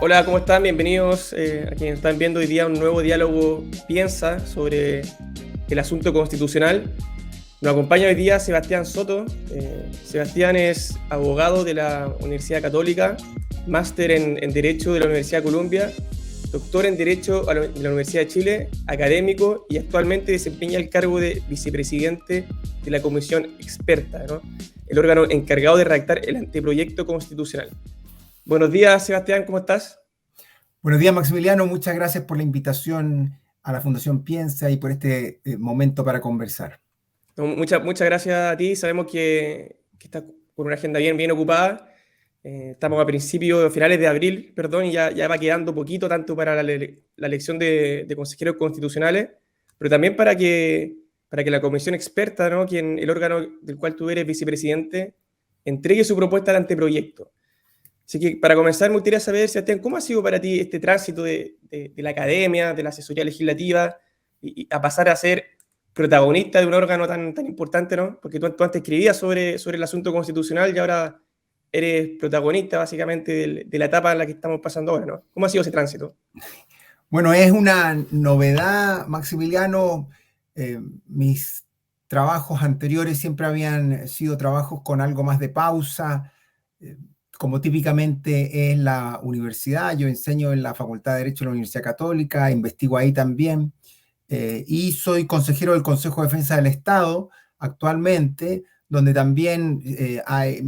Hola, ¿cómo están? Bienvenidos a quienes están viendo hoy día un nuevo diálogo Piensa sobre el asunto constitucional. Nos acompaña hoy día Sebastián Soto. Sebastián es abogado de la Universidad Católica, máster en Derecho de la Universidad de Columbia, doctor en Derecho de la Universidad de Chile, académico y actualmente desempeña el cargo de vicepresidente de la Comisión Experta, ¿no? El órgano encargado de redactar el anteproyecto constitucional. Buenos días, Sebastián, ¿cómo estás? Buenos días, Maximiliano. Muchas gracias por la invitación a la Fundación Piensa y por este momento para conversar. Muchas gracias a ti. Sabemos que estás con una agenda bien ocupada. Estamos a finales de abril, perdón, y ya va quedando poquito tanto para la elección de consejeros constitucionales, pero también para que la comisión experta, ¿no? El órgano del cual tú eres vicepresidente, entregue su propuesta al anteproyecto. Así que para comenzar me gustaría saber, Sebastián, ¿cómo ha sido para ti este tránsito de la academia, de la asesoría legislativa, y a pasar a ser protagonista de un órgano tan importante, ¿no? Porque tú antes escribías sobre el asunto constitucional y ahora eres protagonista básicamente de la etapa en la que estamos pasando ahora, ¿no? ¿Cómo ha sido ese tránsito? Bueno, es una novedad, Maximiliano. Mis trabajos anteriores siempre habían sido trabajos con algo más de pausa, como típicamente es la universidad. Yo enseño en la Facultad de Derecho de la Universidad Católica, investigo ahí también, y soy consejero del Consejo de Defensa del Estado actualmente, donde también hay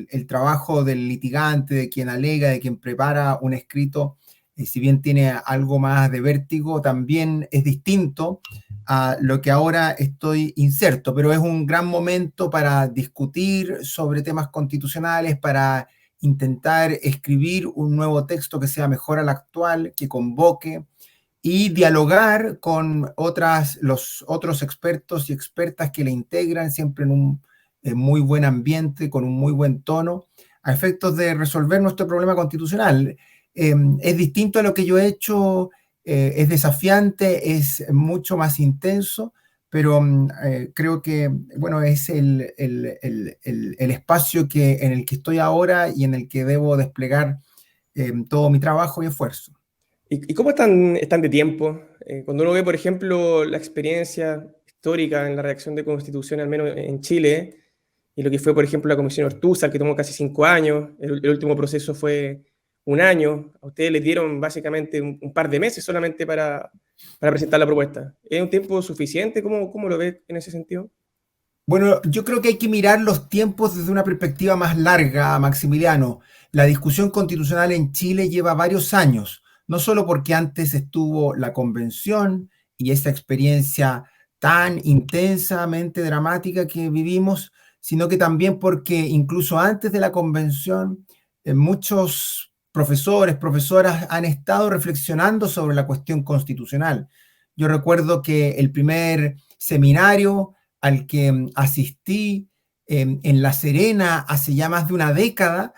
el trabajo del litigante, de quien alega, de quien prepara un escrito, si bien tiene algo más de vértigo, también es distinto a lo que ahora estoy inserto, pero es un gran momento para discutir sobre temas constitucionales, para intentar escribir un nuevo texto que sea mejor al actual, que convoque y dialogar con los otros expertos y expertas que le integran, siempre en un muy buen ambiente, con un muy buen tono, a efectos de resolver nuestro problema constitucional. Es distinto a lo que yo he hecho, es desafiante, es mucho más intenso, pero creo que, bueno, es el espacio en el que estoy ahora y en el que debo desplegar todo mi trabajo y esfuerzo. ¿Y cómo están de tiempo? Cuando uno ve, por ejemplo, la experiencia histórica en la redacción de Constitución, al menos en Chile, y lo que fue, por ejemplo, la Comisión Ortúzar, que tomó casi 5 años, el último proceso fue 1 año, a ustedes les dieron básicamente un par de meses solamente para presentar la propuesta. ¿Es un tiempo suficiente? ¿Cómo lo ves en ese sentido? Bueno, yo creo que hay que mirar los tiempos desde una perspectiva más larga, Maximiliano. La discusión constitucional en Chile lleva varios años, no solo porque antes estuvo la convención y esa experiencia tan intensamente dramática que vivimos, sino que también porque incluso antes de la convención, muchos profesores, profesoras han estado reflexionando sobre la cuestión constitucional. Yo recuerdo que el primer seminario al que asistí en La Serena hace ya más de una década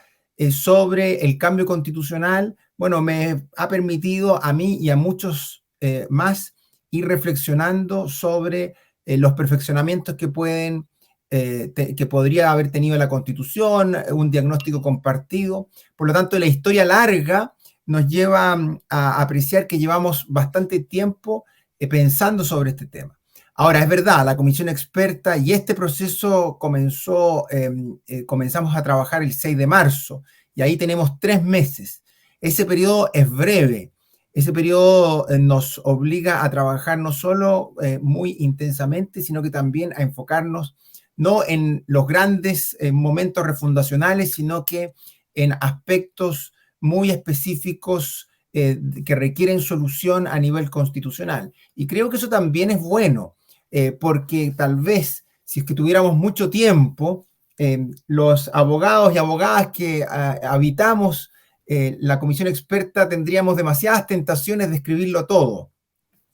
sobre el cambio constitucional, bueno, me ha permitido a mí y a muchos más ir reflexionando sobre los perfeccionamientos que que podría haber tenido la Constitución, un diagnóstico compartido. Por lo tanto, la historia larga nos lleva a apreciar que llevamos bastante tiempo pensando sobre este tema. Ahora, es verdad, la comisión experta y este proceso comenzamos a trabajar el 6 de marzo y ahí tenemos 3 meses. Ese periodo es breve. Ese periodo nos obliga a trabajar no solo muy intensamente, sino que también a enfocarnos no en los grandes momentos refundacionales, sino que en aspectos muy específicos que requieren solución a nivel constitucional. Y creo que eso también es bueno, porque tal vez si es que tuviéramos mucho tiempo, los abogados y abogadas que habitamos la comisión experta tendríamos demasiadas tentaciones de escribirlo todo.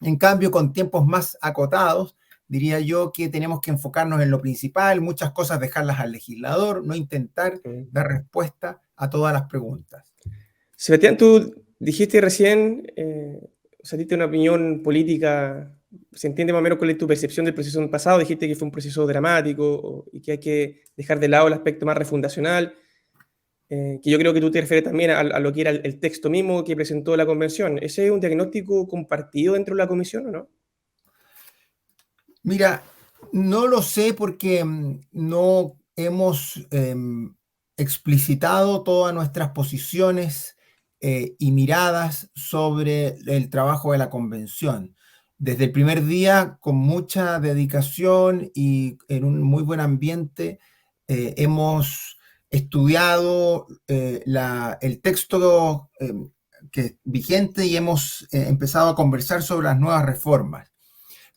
En cambio, con tiempos más acotados, diría yo que tenemos que enfocarnos en lo principal, muchas cosas dejarlas al legislador, no intentar dar respuesta a todas las preguntas. Sebastián, tú dijiste recién, o sea, diste una opinión política se entiende más o menos cuál es tu percepción del proceso en el pasado. Dijiste que fue un proceso dramático y que hay que dejar de lado el aspecto más refundacional, que yo creo que tú te refieres también a lo que era el texto mismo que presentó la convención. ¿Ese es un diagnóstico compartido dentro de la comisión o no? Mira, no lo sé porque no hemos explicitado todas nuestras posiciones y miradas sobre el trabajo de la convención. Desde el primer día, con mucha dedicación y en un muy buen ambiente, hemos estudiado el texto que es vigente y hemos empezado a conversar sobre las nuevas reformas.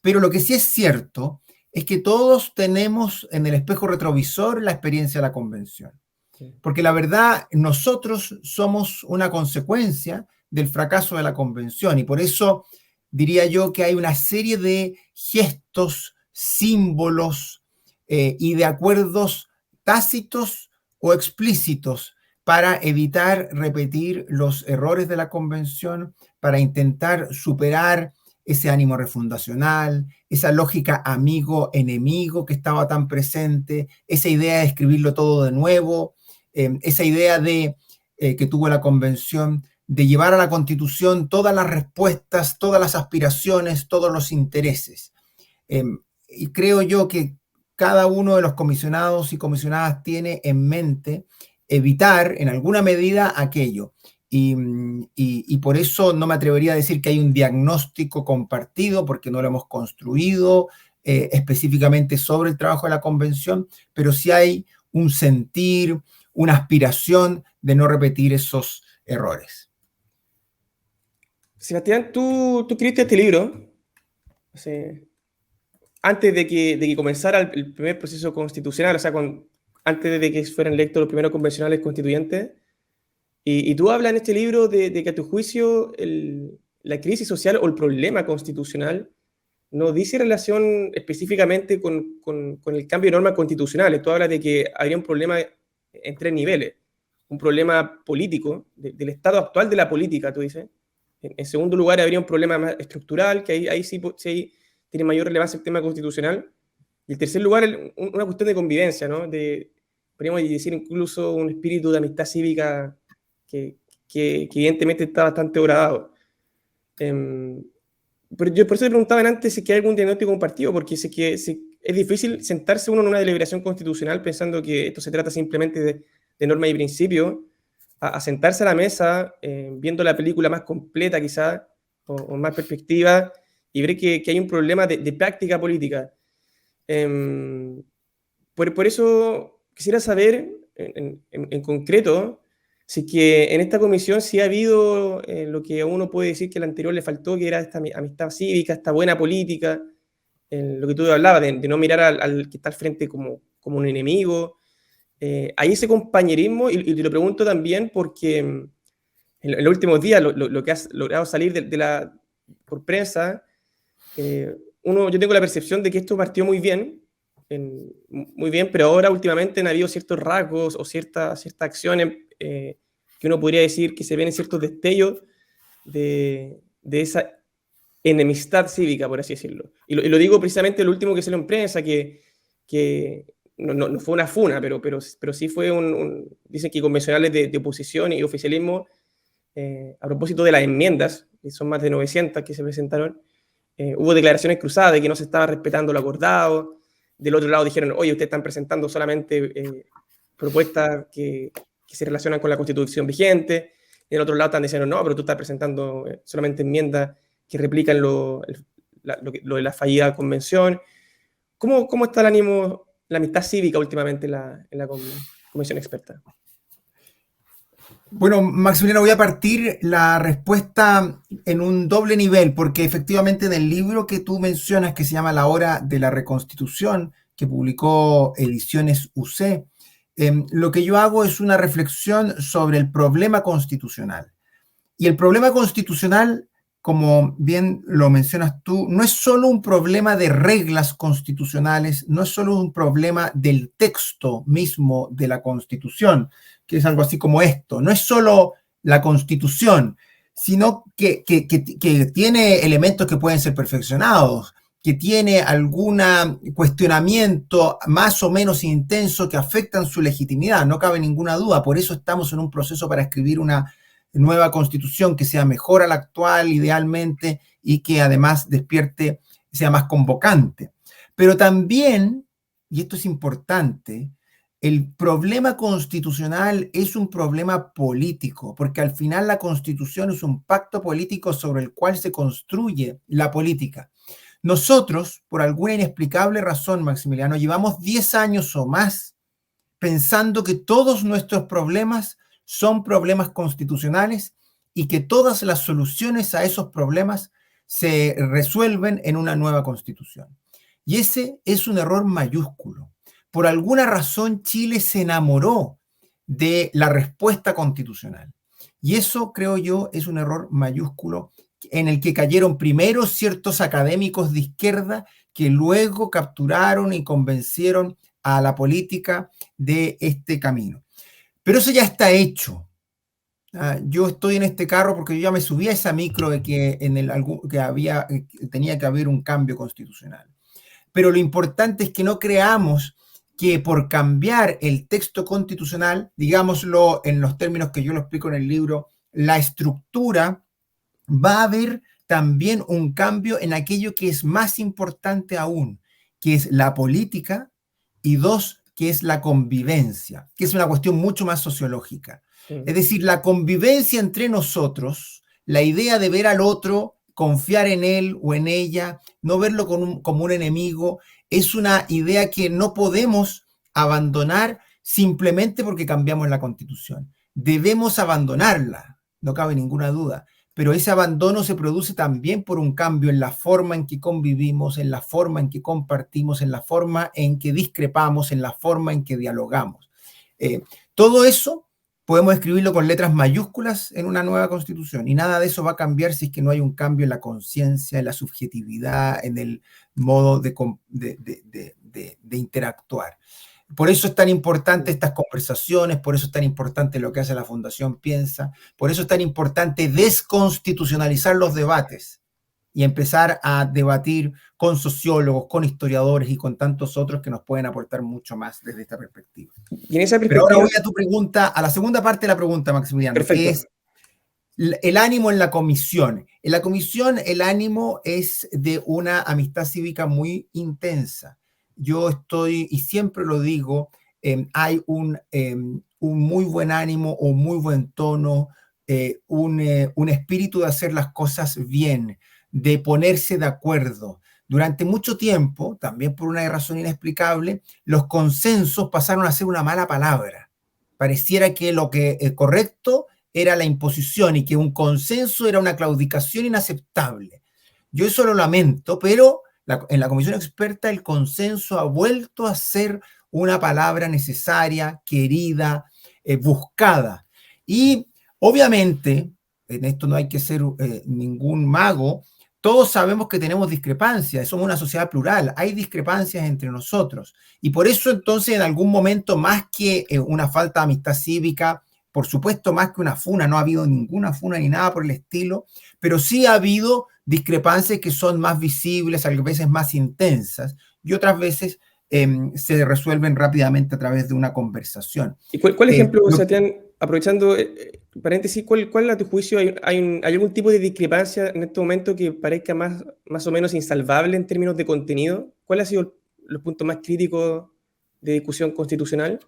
Pero lo que sí es cierto es que todos tenemos en el espejo retrovisor la experiencia de la convención. Sí. Porque la verdad, nosotros somos una consecuencia del fracaso de la convención y por eso diría yo que hay una serie de gestos, símbolos y de acuerdos tácitos o explícitos para evitar repetir los errores de la convención, para intentar superar ese ánimo refundacional, esa lógica amigo-enemigo que estaba tan presente, esa idea de escribirlo todo de nuevo, esa idea que tuvo la convención de llevar a la Constitución todas las respuestas, todas las aspiraciones, todos los intereses. Y creo yo que cada uno de los comisionados y comisionadas tiene en mente evitar en alguna medida aquello. Y por eso no me atrevería a decir que hay un diagnóstico compartido, porque no lo hemos construido específicamente sobre el trabajo de la convención, pero sí hay un sentir, una aspiración de no repetir esos errores. Sebastián, tú escribiste este libro antes de que comenzara el primer proceso constitucional, o sea, antes de que fueran electos los primeros convencionales constituyentes. Y tú hablas en este libro de que a tu juicio la crisis social o el problema constitucional no dice relación específicamente con el cambio de normas constitucionales. Tú hablas de que habría un problema en tres niveles. Un problema político, del estado actual de la política, tú dices. En segundo lugar, habría un problema más estructural, que ahí sí tiene mayor relevancia el tema constitucional. Y en tercer lugar, una cuestión de convivencia, ¿no? Podríamos decir incluso un espíritu de amistad cívica que evidentemente está bastante degradado. Pero yo por eso te preguntaba antes si hay algún diagnóstico compartido, porque sé que es difícil sentarse uno en una deliberación constitucional pensando que esto se trata simplemente de normas y principios, a sentarse a la mesa, viendo la película más completa quizás, o más perspectiva, y ver que hay un problema de práctica política. Por eso quisiera saber en concreto si que en esta comisión sí ha habido lo que uno puede decir que el anterior le faltó, que era esta amistad cívica, esta buena política, lo que tú hablabas, de no mirar al que está al frente como un enemigo. Hay ese compañerismo, y te lo pregunto también porque en los últimos días lo que has logrado salir por prensa, yo tengo la percepción de que esto partió muy bien, pero ahora últimamente han habido ciertos rasgos o ciertas acciones que uno podría decir que se ven en ciertos destellos de esa enemistad cívica, por así decirlo. Y lo digo precisamente lo último que salió en prensa, que no fue una funa, pero sí fue dicen que convencionales de oposición y oficialismo, a propósito de las enmiendas, que son más de 900 que se presentaron, hubo declaraciones cruzadas de que no se estaba respetando lo acordado. Del otro lado dijeron, oye, ustedes están presentando solamente propuestas que se relacionan con la Constitución vigente. Del otro lado están diciendo, no, pero tú estás presentando solamente enmiendas que replican lo de la fallida convención. ¿Cómo está el ánimo, la amistad cívica últimamente en la comisión experta? Bueno, Maximiliano, voy a partir la respuesta en un doble nivel, porque efectivamente en el libro que tú mencionas, que se llama La Hora de la Reconstitución, que publicó Ediciones UC, lo que yo hago es una reflexión sobre el problema constitucional. Y el problema constitucional, como bien lo mencionas tú, no es solo un problema de reglas constitucionales, no es solo un problema del texto mismo de la Constitución, que es algo así como esto. No es solo la Constitución, sino que tiene elementos que pueden ser perfeccionados, que tiene algún cuestionamiento más o menos intenso que afectan su legitimidad, no cabe ninguna duda. Por eso estamos en un proceso para escribir una nueva constitución que sea mejor a la actual, idealmente, y que además despierte, sea más convocante. Pero también, y esto es importante, el problema constitucional es un problema político, porque al final la Constitución es un pacto político sobre el cual se construye la política. Nosotros, por alguna inexplicable razón, Maximiliano, llevamos 10 años o más pensando que todos nuestros problemas son problemas constitucionales y que todas las soluciones a esos problemas se resuelven en una nueva constitución. Y ese es un error mayúsculo. Por alguna razón, Chile se enamoró de la respuesta constitucional. Y eso, creo yo, es un error mayúsculo en el que cayeron primero ciertos académicos de izquierda que luego capturaron y convencieron a la política de este camino. Pero eso ya está hecho. Yo estoy en este carro porque yo ya me subí a esa micro de que, tenía que haber un cambio constitucional. Pero lo importante es que no creamos que por cambiar el texto constitucional, digámoslo en los términos que yo lo explico en el libro, la estructura, va a haber también un cambio en aquello que es más importante aún, que es la política, y dos, que es la convivencia, que es una cuestión mucho más sociológica. Es decir, la convivencia entre nosotros, la idea de ver al otro, confiar en él o en ella, no verlo como un enemigo, es una idea que no podemos abandonar simplemente porque cambiamos la Constitución. Debemos abandonarla, no cabe ninguna duda, pero ese abandono se produce también por un cambio en la forma en que convivimos, en la forma en que compartimos, en la forma en que discrepamos, en la forma en que dialogamos. Todo eso podemos escribirlo con letras mayúsculas en una nueva constitución y nada de eso va a cambiar si es que no hay un cambio en la conciencia, en la subjetividad, en el modo de interactuar. Por eso es tan importante estas conversaciones, por eso es tan importante lo que hace la Fundación Piensa, por eso es tan importante desconstitucionalizar los debates y empezar a debatir con sociólogos, con historiadores y con tantos otros que nos pueden aportar mucho más desde esta perspectiva. Y en esa perspectiva. Pero ahora voy a tu pregunta, a la segunda parte de la pregunta, Maximiliano, perfecto, que es el ánimo en la comisión. En la comisión el ánimo es de una amistad cívica muy intensa. Yo estoy, y siempre lo digo, hay un muy buen ánimo, un muy buen tono, un espíritu de hacer las cosas bien, de ponerse de acuerdo. Durante mucho tiempo, también por una razón inexplicable, los consensos pasaron a ser una mala palabra. Pareciera que lo que es correcto era la imposición y que un consenso era una claudicación inaceptable. Yo eso lo lamento, pero en la comisión experta el consenso ha vuelto a ser una palabra necesaria, querida, buscada. Y obviamente, en esto no hay que ser ningún mago, todos sabemos que tenemos discrepancias, somos una sociedad plural, hay discrepancias entre nosotros. Y por eso entonces en algún momento, más que una falta de amistad cívica, por supuesto más que una funa, no ha habido ninguna funa ni nada por el estilo, pero sí ha habido discrepancias que son más visibles, a veces más intensas, y otras veces se resuelven rápidamente a través de una conversación. ¿Y cuál ejemplo, Sebastián, aprovechando paréntesis, cuál a tu juicio hay algún tipo de discrepancia en este momento que parezca más o menos insalvable en términos de contenido? ¿Cuáles han sido los puntos más críticos de discusión constitucional?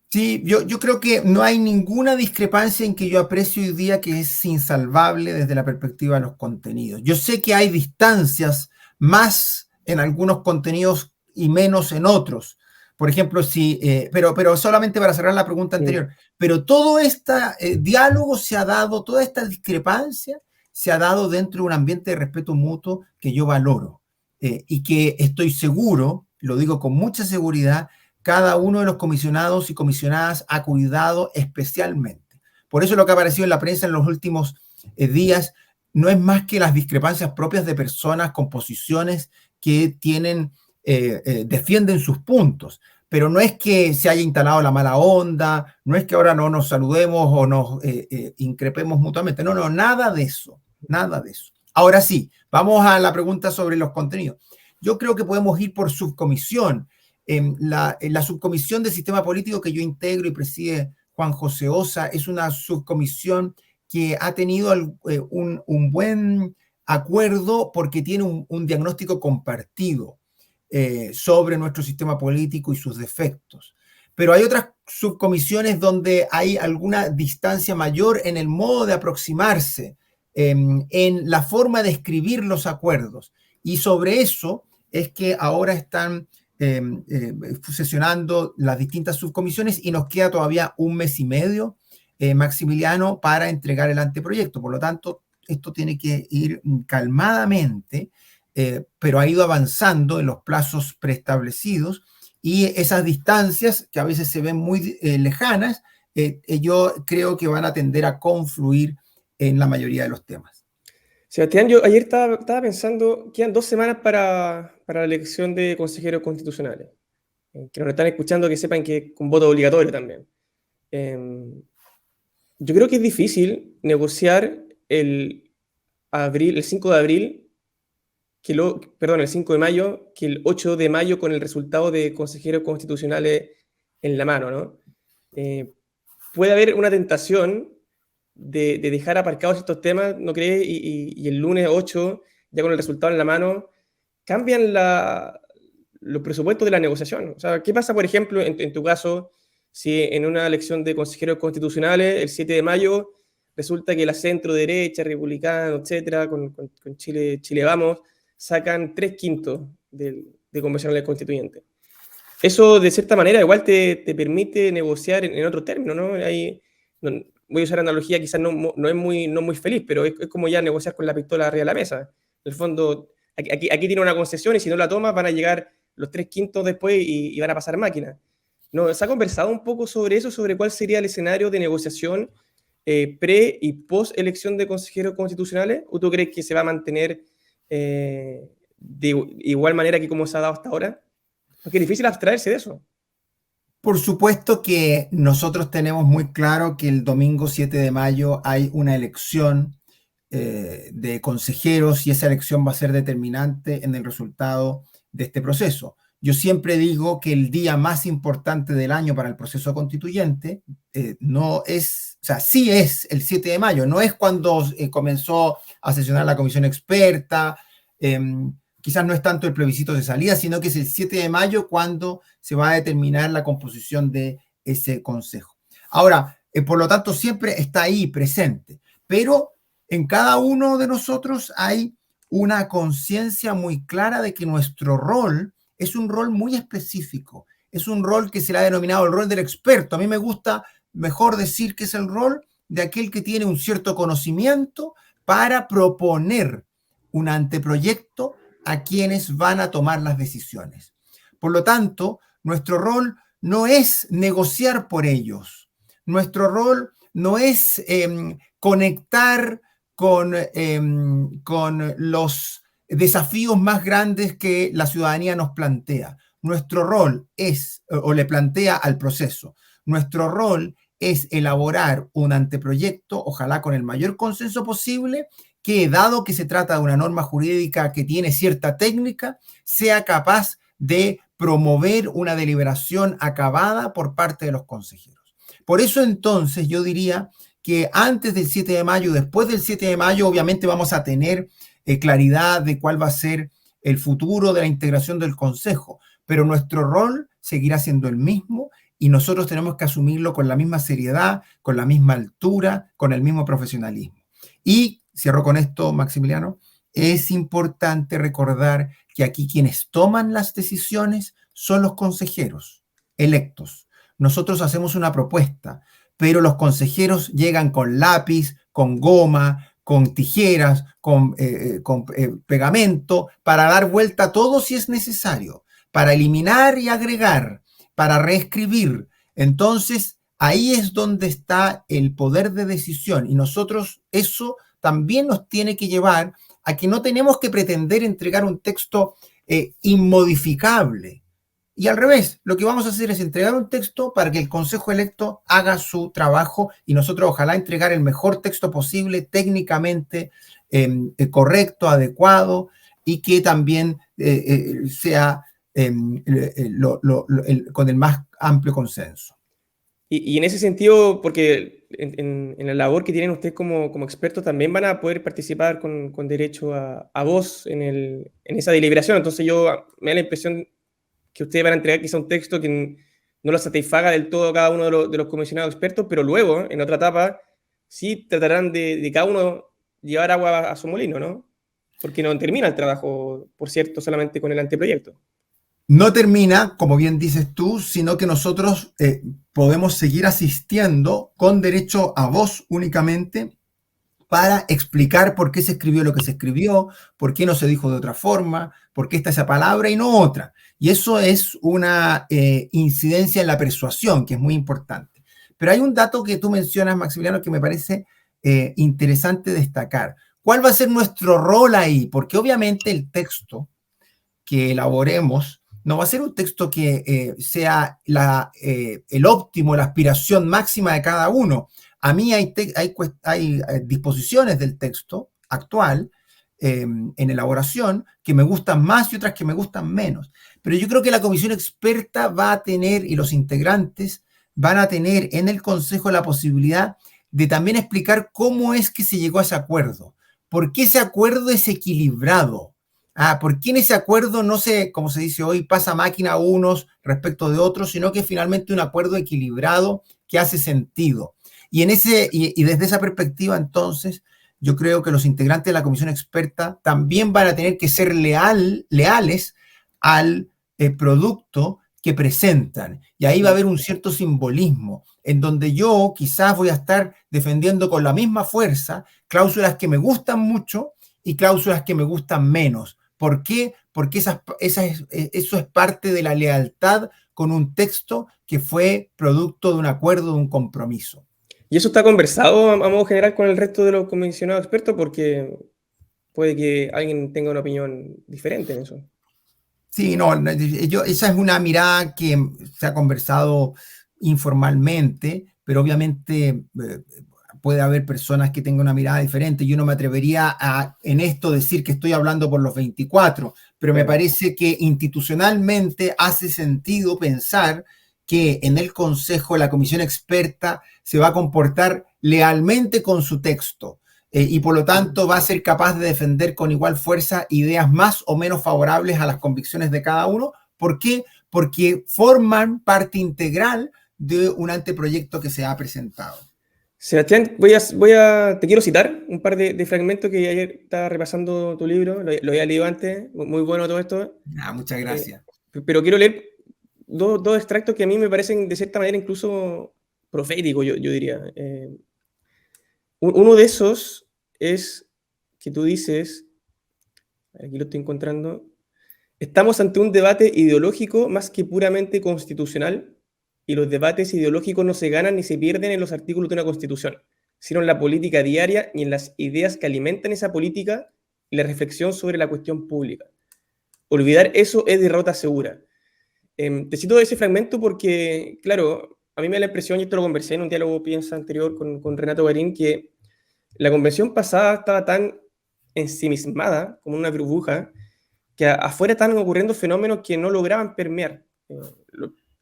Sí, yo creo que no hay ninguna discrepancia en que yo aprecio hoy día que es insalvable desde la perspectiva de los contenidos. Yo sé que hay distancias más en algunos contenidos y menos en otros. Por ejemplo, pero solamente para cerrar la pregunta anterior, pero todo este diálogo se ha dado, toda esta discrepancia se ha dado dentro de un ambiente de respeto mutuo que yo valoro y que estoy seguro, lo digo con mucha seguridad, cada uno de los comisionados y comisionadas ha cuidado especialmente. Por eso lo que ha aparecido en la prensa en los últimos días no es más que las discrepancias propias de personas con posiciones que defienden sus puntos. pero no es que se haya instalado la mala onda, no es que ahora no nos saludemos o nos increpemos mutuamente. No, no, nada de eso, nada de eso. Ahora sí, vamos a la pregunta sobre los contenidos. Yo creo que podemos ir por subcomisión. En la subcomisión de sistema político que yo integro y preside Juan José Osa es una subcomisión que ha tenido un buen acuerdo porque tiene un diagnóstico compartido sobre nuestro sistema político y sus defectos. Pero hay otras subcomisiones donde hay alguna distancia mayor en el modo de aproximarse, en la forma de escribir los acuerdos. Y sobre eso es que ahora están sesionando las distintas subcomisiones y nos queda todavía un mes y medio, Maximiliano, para entregar el anteproyecto. Por lo tanto, esto tiene que ir calmadamente, pero ha ido avanzando en los plazos preestablecidos y esas distancias que a veces se ven muy lejanas, yo creo que van a tender a confluir en la mayoría de los temas. Sebastián, yo ayer estaba pensando, quedan 2 semanas para la elección de consejeros constitucionales. Que nos están escuchando, que sepan que con voto obligatorio también. Yo creo que es difícil negociar el 5 de abril, el 5 de mayo, que el 8 de mayo con el resultado de consejeros constitucionales en la mano, ¿no? Puede haber una tentación de dejar aparcados estos temas, ¿no crees? Y el lunes 8, ya con el resultado en la mano, cambian los presupuestos de la negociación. O sea, ¿qué pasa, por ejemplo, en tu caso, si en una elección de consejeros constitucionales, el 7 de mayo, resulta que la centro derecha, republicana, etcétera, con Chile Vamos, sacan 3/5 de convencionales constituyentes? Eso, de cierta manera, igual te permite negociar en otro término, ¿no? Voy a usar analogía, quizás no es muy feliz, pero es como ya negociar con la pistola arriba de la mesa. En el fondo, aquí tiene una concesión y si no la tomas van a llegar los 3/5 después y van a pasar máquinas. ¿No? ¿Se ha conversado un poco sobre eso, sobre cuál sería el escenario de negociación pre y post elección de consejeros constitucionales? ¿O tú crees que se va a mantener de igual manera que como se ha dado hasta ahora? Porque es difícil abstraerse de eso. Por supuesto que nosotros tenemos muy claro que el domingo 7 de mayo hay una elección de consejeros y esa elección va a ser determinante en el resultado de este proceso. Yo siempre digo que el día más importante del año para el proceso constituyente no es, o sea, sí es el 7 de mayo, no es cuando comenzó a sesionar la comisión experta, quizás no es tanto el plebiscito de salida, sino que es el 7 de mayo cuando se va a determinar la composición de ese consejo. Ahora, por lo tanto, siempre está ahí presente, pero en cada uno de nosotros hay una conciencia muy clara de que nuestro rol es un rol muy específico, es un rol que se le ha denominado el rol del experto. A mí me gusta mejor decir que es el rol de aquel que tiene un cierto conocimiento para proponer un anteproyecto a quienes van a tomar las decisiones. Por lo tanto, nuestro rol no es negociar por ellos, nuestro rol no es conectar con los desafíos más grandes que la ciudadanía nos plantea. Nuestro rol es, o le plantea al proceso, nuestro rol es elaborar un anteproyecto, ojalá con el mayor consenso posible, que dado que se trata de una norma jurídica que tiene cierta técnica, sea capaz de promover una deliberación acabada por parte de los consejeros. Por eso entonces yo diría que antes del 7 de mayo, después del 7 de mayo, obviamente vamos a tener claridad de cuál va a ser el futuro de la integración del Consejo, pero nuestro rol seguirá siendo el mismo y nosotros tenemos que asumirlo con la misma seriedad, con la misma altura, con el mismo profesionalismo. Y cierro con esto, Maximiliano, es importante recordar que aquí quienes toman las decisiones son los consejeros electos. Nosotros hacemos una propuesta, pero los consejeros llegan con lápiz, con goma, con tijeras, con pegamento, para dar vuelta a todo si es necesario, para eliminar y agregar, para reescribir. Entonces, ahí es donde está el poder de decisión y nosotros eso también nos tiene que llevar a que no tenemos que pretender entregar un texto inmodificable. Y al revés, lo que vamos a hacer es entregar un texto para que el Consejo Electo haga su trabajo y nosotros ojalá entregar el mejor texto posible, técnicamente correcto, adecuado y que también sea con el más amplio consenso. Y en ese sentido, porque en la labor que tienen ustedes como expertos, también van a poder participar con derecho a voz en esa deliberación. Entonces me da la impresión que ustedes van a entregar quizá un texto que no lo satisfaga del todo a cada uno de los comisionados expertos, pero luego, en otra etapa, sí tratarán de cada uno llevar agua a su molino, ¿no? Porque no termina el trabajo, por cierto, solamente con el anteproyecto. No termina, como bien dices tú, sino que nosotros podemos seguir asistiendo con derecho a voz únicamente para explicar por qué se escribió lo que se escribió, por qué no se dijo de otra forma, por qué está esa palabra y no otra. Y eso es una incidencia en la persuasión, que es muy importante. Pero hay un dato que tú mencionas, Maximiliano, que me parece interesante destacar. ¿Cuál va a ser nuestro rol ahí? Porque obviamente el texto que elaboremos no va a ser un texto que sea el óptimo, la aspiración máxima de cada uno. A mí hay disposiciones del texto actual en elaboración que me gustan más y otras que me gustan menos. Pero yo creo que la comisión experta va a tener, y los integrantes van a tener en el Consejo la posibilidad de también explicar cómo es que se llegó a ese acuerdo, por qué ese acuerdo es equilibrado. ¿Por qué en ese acuerdo no se, como se dice hoy, pasa máquina a unos respecto de otros, sino que finalmente un acuerdo equilibrado que hace sentido? Y desde esa perspectiva, entonces, yo creo que los integrantes de la comisión experta también van a tener que ser leales al producto que presentan. Y ahí va a haber un cierto simbolismo, en donde yo quizás voy a estar defendiendo con la misma fuerza cláusulas que me gustan mucho y cláusulas que me gustan menos. ¿Por qué? Porque eso es parte de la lealtad con un texto que fue producto de un acuerdo, de un compromiso. Y eso está conversado a modo general con el resto de los comisionados expertos porque puede que alguien tenga una opinión diferente en eso. Sí, no, esa es una mirada que se ha conversado informalmente, pero obviamente puede haber personas que tengan una mirada diferente. Yo no me atrevería en esto decir que estoy hablando por los 24, pero me parece que institucionalmente hace sentido pensar que en el Consejo la comisión experta se va a comportar lealmente con su texto. Y por lo tanto va a ser capaz de defender con igual fuerza ideas más o menos favorables a las convicciones de cada uno. ¿Por qué? Porque forman parte integral de un anteproyecto que se ha presentado. Sebastián, te quiero citar un par de fragmentos que ayer estaba repasando tu libro, lo había leído antes, muy bueno todo esto. Muchas gracias. Pero quiero leer dos extractos que a mí me parecen de cierta manera incluso proféticos, yo diría. Uno de esos es que tú dices, aquí lo estoy encontrando, estamos ante un debate ideológico más que puramente constitucional, y los debates ideológicos no se ganan ni se pierden en los artículos de una constitución, sino en la política diaria y en las ideas que alimentan esa política y la reflexión sobre la cuestión pública. Olvidar eso es derrota segura. Te cito ese fragmento porque, claro, a mí me da la impresión, y esto lo conversé en un diálogo piensa anterior con Renato Garín, que la convención pasada estaba tan ensimismada como una burbuja que afuera estaban ocurriendo fenómenos que no lograban permear.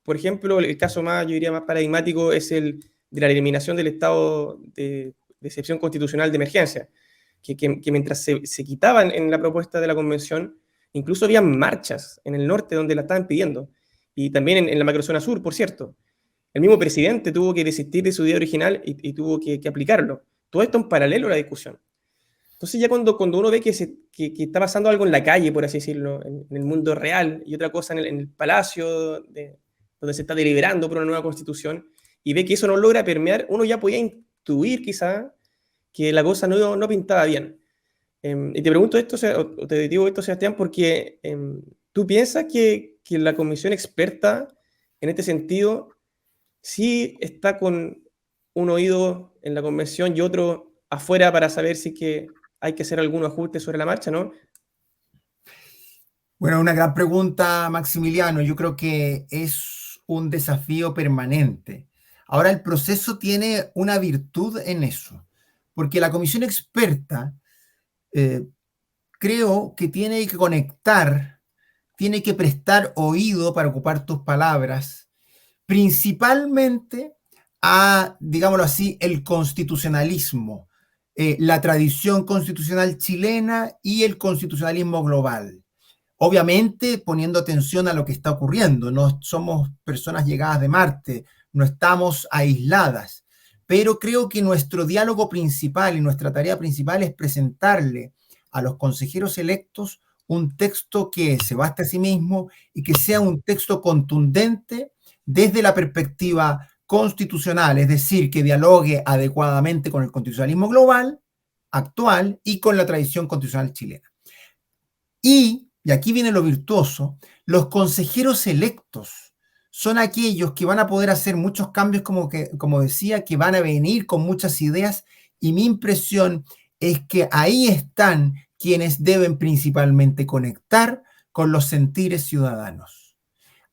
Por ejemplo, el caso más, yo diría, más paradigmático es el de la eliminación del estado de excepción constitucional de emergencia, que mientras se quitaban en la propuesta de la convención, incluso había marchas en el norte donde la estaban pidiendo, y también en la macrozona sur, por cierto. El mismo presidente tuvo que desistir de su idea original y tuvo que aplicarlo. Todo esto en paralelo a la discusión. Entonces ya cuando uno ve que está pasando algo en la calle, por así decirlo, en el mundo real, y otra cosa en el palacio, donde se está deliberando por una nueva constitución, y ve que eso no logra permear, uno ya podía intuir quizá que la cosa no pintaba bien. Y te pregunto esto, o te digo esto, Sebastián, porque tú piensas que la comisión experta, en este sentido, sí está con un oído en la convención y otro afuera para saber si que hay que hacer algún ajuste sobre la marcha, ¿no? Bueno, una gran pregunta, Maximiliano. Yo creo que es un desafío permanente. Ahora, el proceso tiene una virtud en eso, porque la comisión experta eh, creo que tiene que conectar, tiene que prestar oído, para ocupar tus palabras, principalmente a, digámoslo así, el constitucionalismo, la tradición constitucional chilena y el constitucionalismo global. Obviamente poniendo atención a lo que está ocurriendo. No somos personas llegadas de Marte, no estamos aisladas, pero creo que nuestro diálogo principal y nuestra tarea principal es presentarle a los consejeros electos un texto que se baste a sí mismo y que sea un texto contundente desde la perspectiva constitucional, es decir, que dialogue adecuadamente con el constitucionalismo global actual y con la tradición constitucional chilena. Y aquí viene lo virtuoso, los consejeros electos son aquellos que van a poder hacer muchos cambios, como decía, que van a venir con muchas ideas, y mi impresión es que ahí están quienes deben principalmente conectar con los sentires ciudadanos.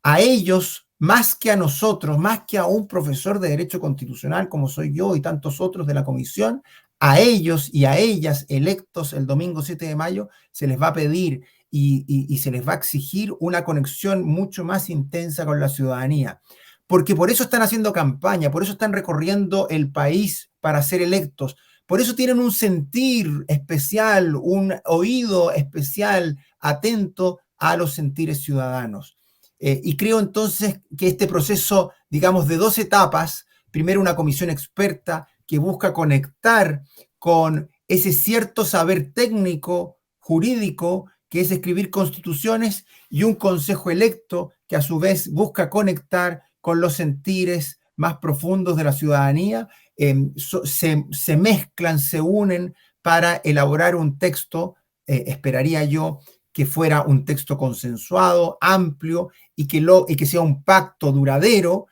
A ellos, más que a nosotros, más que a un profesor de Derecho Constitucional como soy yo y tantos otros de la comisión, a ellos y a ellas electos el domingo 7 de mayo se les va a pedir y se les va a exigir una conexión mucho más intensa con la ciudadanía. Porque por eso están haciendo campaña, por eso están recorriendo el país para ser electos, por eso tienen un sentir especial, un oído especial, atento a los sentires ciudadanos. Y creo entonces que este proceso, digamos, de 2 etapas, primero una comisión experta que busca conectar con ese cierto saber técnico, jurídico, que es escribir constituciones, y un consejo electo que a su vez busca conectar con los sentires más profundos de la ciudadanía, se mezclan, se unen para elaborar un texto, esperaría yo, que fuera un texto consensuado, amplio, y que sea un pacto duradero,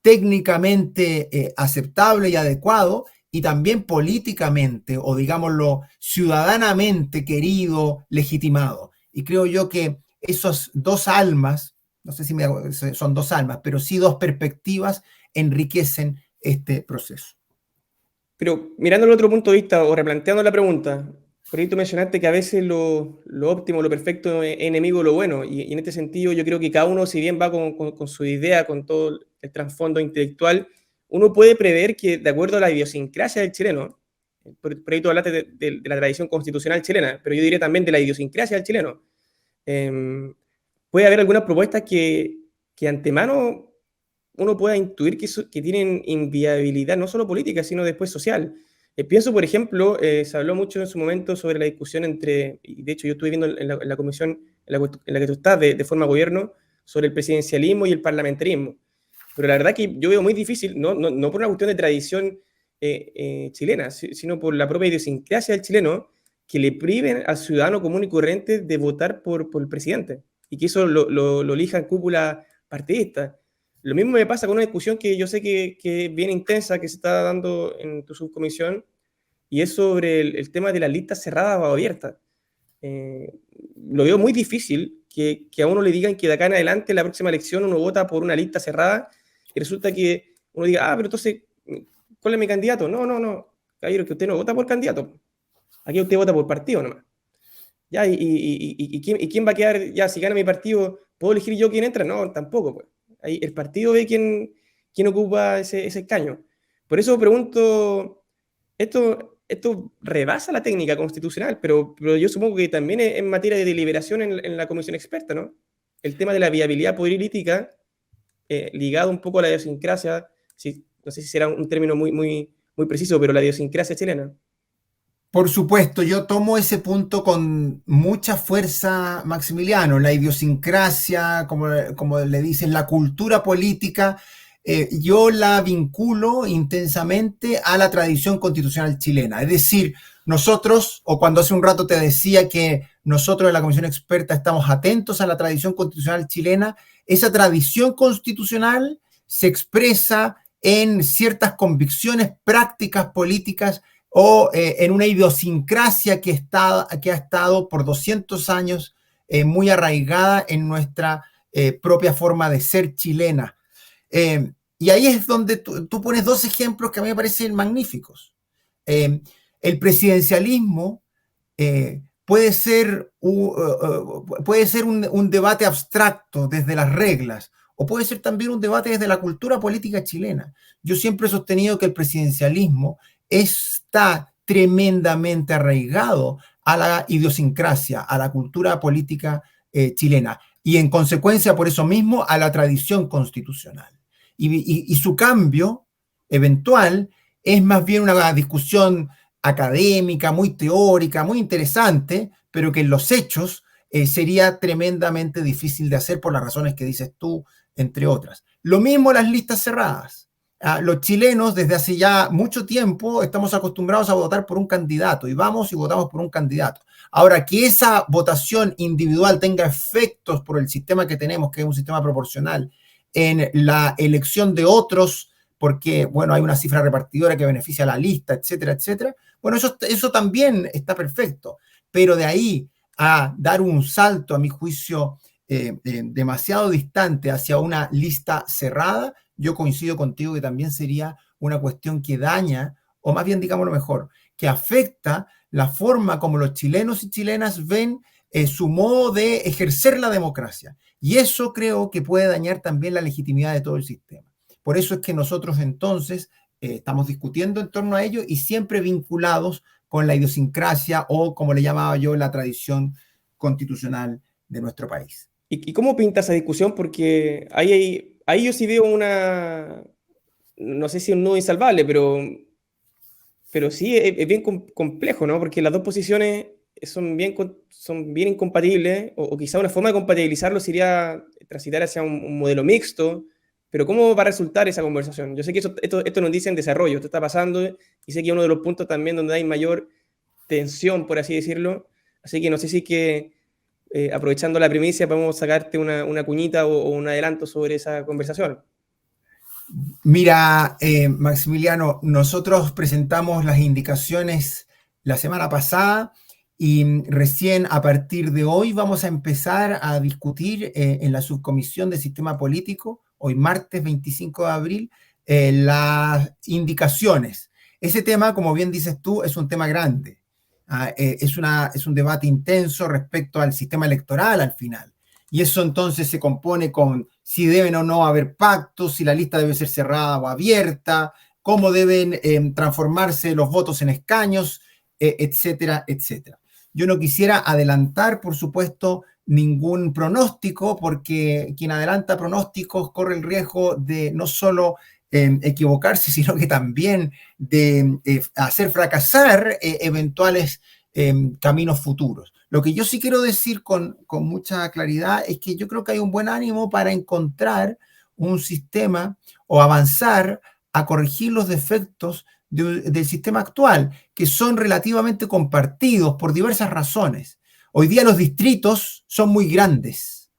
técnicamente aceptable y adecuado, y también políticamente, o digámoslo, ciudadanamente querido, legitimado. Y creo yo que esos dos almas, no sé si son dos almas, pero sí dos perspectivas, enriquecen este proceso. Pero mirando el otro punto de vista o replanteando la pregunta, por ahí tú mencionaste que a veces lo óptimo, lo perfecto es enemigo de lo bueno. Y en este sentido yo creo que cada uno, si bien va con su idea, con todo el trasfondo intelectual, uno puede prever que de acuerdo a la idiosincrasia del chileno, por ahí tú hablaste de la tradición constitucional chilena, pero yo diría también de la idiosincrasia del chileno, puede haber algunas propuestas que antemano uno pueda intuir que tienen inviabilidad no solo política, sino después social. Pienso, por ejemplo, se habló mucho en su momento sobre la discusión entre, y de hecho yo estuve viendo en la comisión en la que tú estás, de forma gobierno, sobre el presidencialismo y el parlamentarismo. Pero la verdad que yo veo muy difícil, no por una cuestión de tradición chilena, sino por la propia idiosincrasia del chileno, que le priven al ciudadano común y corriente de votar por el presidente y que eso lo elijan cúpula partidista. Lo mismo me pasa con una discusión que yo sé que es bien intensa, que se está dando en tu subcomisión, y es sobre el tema de las listas cerradas o abiertas. Eh, lo veo muy difícil que a uno le digan que de acá en adelante, la próxima elección, uno vota por una lista cerrada y resulta que uno diga, pero entonces, ¿cuál es mi candidato? No, caballero, que usted no vota por candidato. Aquí usted vota por partido nomás. Ya, ¿quién va a quedar? Ya, si gana mi partido, ¿puedo elegir yo quién entra? No, tampoco, pues. Ahí el partido ve quién ocupa ese escaño. Por eso pregunto, esto rebasa la técnica constitucional, pero yo supongo que también es en materia de deliberación en la comisión experta, ¿no? El tema de la viabilidad política, ligado un poco a la idiosincrasia, no sé si será un término muy preciso, pero la idiosincrasia chilena. Por supuesto, yo tomo ese punto con mucha fuerza, Maximiliano. La idiosincrasia, como le dicen, la cultura política, yo la vinculo intensamente a la tradición constitucional chilena. Es decir, nosotros, o cuando hace un rato te decía que nosotros en la Comisión Experta estamos atentos a la tradición constitucional chilena, esa tradición constitucional se expresa en ciertas convicciones prácticas políticas, o en una idiosincrasia que ha estado por 200 años muy arraigada en nuestra propia forma de ser chilena. Y ahí es donde tú pones dos ejemplos que a mí me parecen magníficos. El presidencialismo puede ser, un debate abstracto desde las reglas, o puede ser también un debate desde la cultura política chilena. Yo siempre he sostenido que el presidencialismo está tremendamente arraigado a la idiosincrasia, a la cultura política chilena, y en consecuencia, por eso mismo, a la tradición constitucional. Y su cambio eventual es más bien una discusión académica, muy teórica, muy interesante, pero que en los hechos sería tremendamente difícil de hacer por las razones que dices tú, entre otras. Lo mismo las listas cerradas. Los chilenos desde hace ya mucho tiempo estamos acostumbrados a votar por un candidato y vamos y votamos por un candidato. Ahora, que esa votación individual tenga efectos por el sistema que tenemos, que es un sistema proporcional, en la elección de otros, porque, bueno, hay una cifra repartidora que beneficia a la lista, etcétera, etcétera. Bueno, eso también está perfecto, pero de ahí a dar un salto, a mi juicio, demasiado distante hacia una lista cerrada, yo coincido contigo que también sería una cuestión que daña, o más bien, digámoslo mejor, que afecta la forma como los chilenos y chilenas ven su modo de ejercer la democracia. Y eso creo que puede dañar también la legitimidad de todo el sistema. Por eso es que nosotros entonces estamos discutiendo en torno a ello y siempre vinculados con la idiosincrasia o, como le llamaba yo, la tradición constitucional de nuestro país. ¿Y cómo pinta esa discusión? Porque ahí yo sí veo no sé si un nudo insalvable, pero sí es bien complejo, ¿no? Porque las dos posiciones son bien incompatibles, o quizá una forma de compatibilizarlo sería transitar hacia un modelo mixto, pero ¿cómo va a resultar esa conversación? Yo sé que esto nos dice en desarrollo, esto está pasando, y sé que es uno de los puntos también donde hay mayor tensión, por así decirlo, así que no sé si que aprovechando la primicia podemos sacarte una cuñita o un adelanto sobre esa conversación. Mira, Maximiliano, nosotros presentamos las indicaciones la semana pasada y recién a partir de hoy vamos a empezar a discutir en la subcomisión de sistema político, hoy martes 25 de abril, las indicaciones. Ese tema, como bien dices tú, es un tema grande. Es un debate intenso respecto al sistema electoral al final. Y eso entonces se compone con si deben o no haber pactos, si la lista debe ser cerrada o abierta, cómo deben transformarse los votos en escaños, etcétera, etcétera. Yo no quisiera adelantar, por supuesto, ningún pronóstico, porque quien adelanta pronósticos corre el riesgo de no solo equivocarse, sino que también de hacer fracasar eventuales caminos futuros. Lo que yo sí quiero decir con mucha claridad es que yo creo que hay un buen ánimo para encontrar un sistema o avanzar a corregir los defectos del sistema actual, que son relativamente compartidos por diversas razones. Hoy día los distritos son muy grandes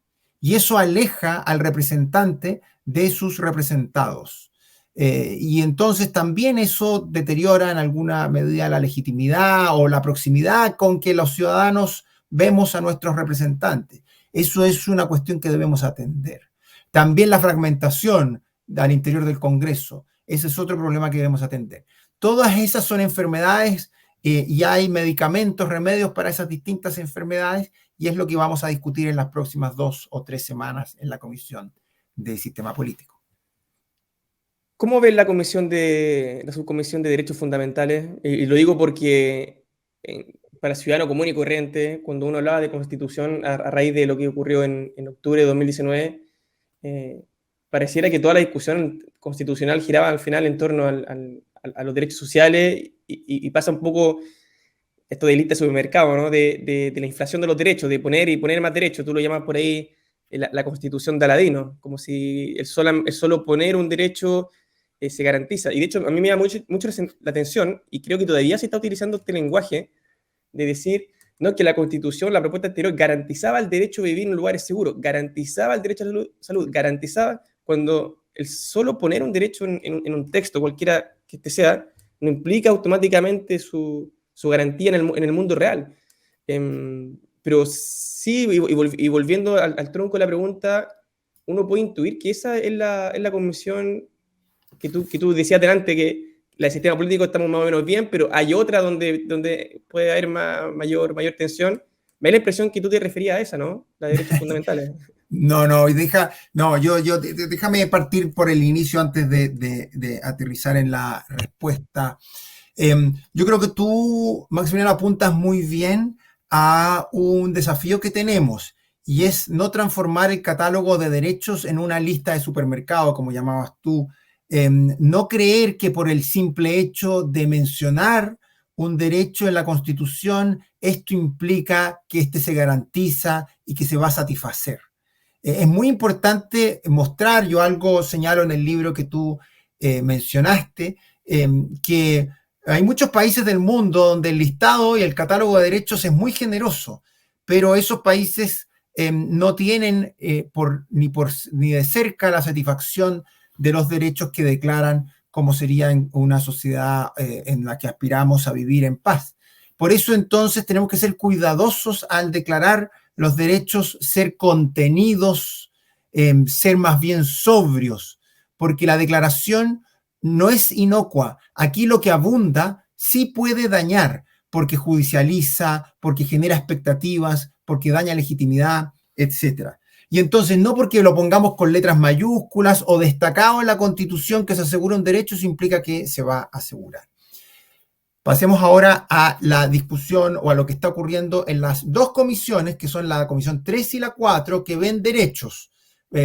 y eso aleja al representante de sus representados. Y entonces también eso deteriora en alguna medida la legitimidad o la proximidad con que los ciudadanos vemos a nuestros representantes. Eso es una cuestión que debemos atender. También la fragmentación al interior del Congreso. Ese es otro problema que debemos atender. Todas esas son enfermedades y hay medicamentos, remedios para esas distintas enfermedades y es lo que vamos a discutir en las próximas 2 o 3 semanas en la Comisión de Sistema Político. ¿Cómo ves la subcomisión de derechos fundamentales? Y lo digo porque para ciudadano común y corriente, cuando uno hablaba de constitución a raíz de lo que ocurrió en octubre de 2019, eh, pareciera que toda la discusión constitucional giraba al final en torno a los derechos sociales y pasa un poco esto de lista de supermercado, ¿no? De la inflación de los derechos, de poner y poner más derechos. Tú lo llamas por ahí la constitución de Aladino, como si el solo poner un derecho se garantiza. Y de hecho, a mí me llama mucho la atención, y creo que todavía se está utilizando este lenguaje de decir, no, que la constitución, la propuesta anterior, garantizaba el derecho a vivir en lugares seguros, garantizaba el derecho a la salud, garantizaba cuando el solo poner un derecho en un texto, cualquiera que este sea, no implica automáticamente su garantía en el mundo real. pero sí, y volviendo al tronco de la pregunta, uno puede intuir que esa es la convención que tú decías delante, que el sistema político estamos más o menos bien, pero hay otra donde puede haber mayor tensión. Me da la impresión que tú te referías a esa, ¿no? La de derechos fundamentales. No, déjame partir por el inicio antes de aterrizar en la respuesta. Yo creo que tú, Maximiliano, apuntas muy bien a un desafío que tenemos y es no transformar el catálogo de derechos en una lista de supermercado, como llamabas tú. No creer que por el simple hecho de mencionar un derecho en la Constitución, esto implica que este se garantiza y que se va a satisfacer. Es muy importante mostrar, yo algo señalo en el libro que tú mencionaste, que hay muchos países del mundo donde el listado y el catálogo de derechos es muy generoso, pero esos países no tienen ni de cerca la satisfacción de los derechos que declaran como sería en una sociedad en la que aspiramos a vivir en paz. Por eso entonces tenemos que ser cuidadosos al declarar los derechos, ser contenidos, ser más bien sobrios, porque la declaración no es inocua. Aquí lo que abunda sí puede dañar, porque judicializa, porque genera expectativas, porque daña legitimidad, etc. Y entonces no porque lo pongamos con letras mayúsculas o destacado en la Constitución que se asegura un derecho, eso implica que se va a asegurar. Pasemos ahora a la discusión o a lo que está ocurriendo en las dos comisiones, que son la comisión 3 y la 4, que ven derechos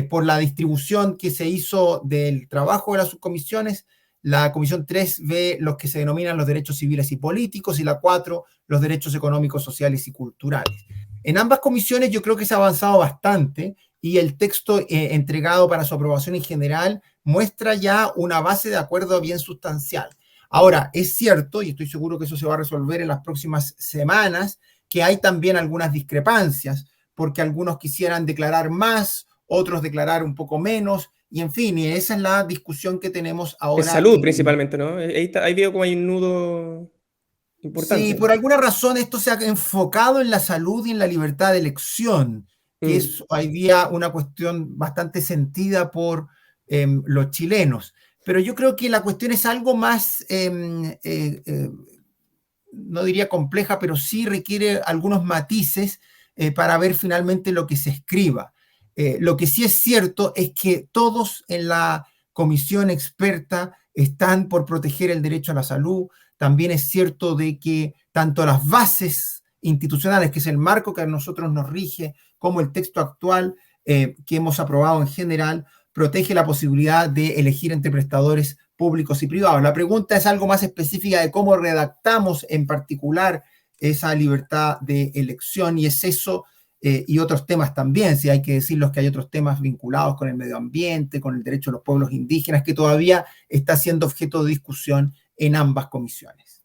por la distribución que se hizo del trabajo de las subcomisiones. La comisión 3 ve los que se denominan los derechos civiles y políticos y la 4 los derechos económicos, sociales y culturales. En ambas comisiones yo creo que se ha avanzado bastante y el texto entregado para su aprobación en general muestra ya una base de acuerdo bien sustancial. Ahora, es cierto, y estoy seguro que eso se va a resolver en las próximas semanas, que hay también algunas discrepancias, porque algunos quisieran declarar más, otros declarar un poco menos, y en fin, y esa es la discusión que tenemos En ahora. salud, principalmente, ¿no? Ahí veo como hay un nudo Sí, importante. por alguna razón esto se ha enfocado en la salud y en la libertad de elección, que Mm. es hoy día una cuestión bastante sentida por los chilenos. Pero yo creo que la cuestión es algo más, no diría compleja, pero sí requiere algunos matices para ver finalmente lo que se escriba. Lo que sí es cierto es que todos en la comisión experta están por proteger el derecho a la salud. También es cierto de que tanto las bases institucionales, que es el marco que a nosotros nos rige, como el texto actual que hemos aprobado en general, protege la posibilidad de elegir entre prestadores públicos y privados. La pregunta es algo más específica de cómo redactamos en particular esa libertad de elección y es eso y otros temas también, si hay que decirlos que hay otros temas vinculados con el medio ambiente, con el derecho de los pueblos indígenas, que todavía está siendo objeto de discusión en ambas comisiones.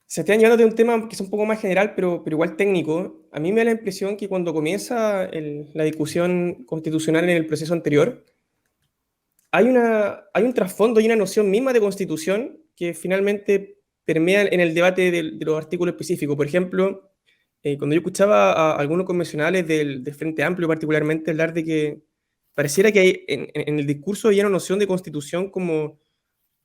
Se están llevando de un tema que es un poco más general, pero igual técnico. A mí me da la impresión que cuando comienza la discusión constitucional en el proceso anterior, hay un trasfondo y una noción misma de constitución que finalmente permea en el debate de los artículos específicos. Por ejemplo, cuando yo escuchaba a algunos convencionales del Frente Amplio particularmente hablar de que pareciera que hay, en el discurso había una noción de constitución como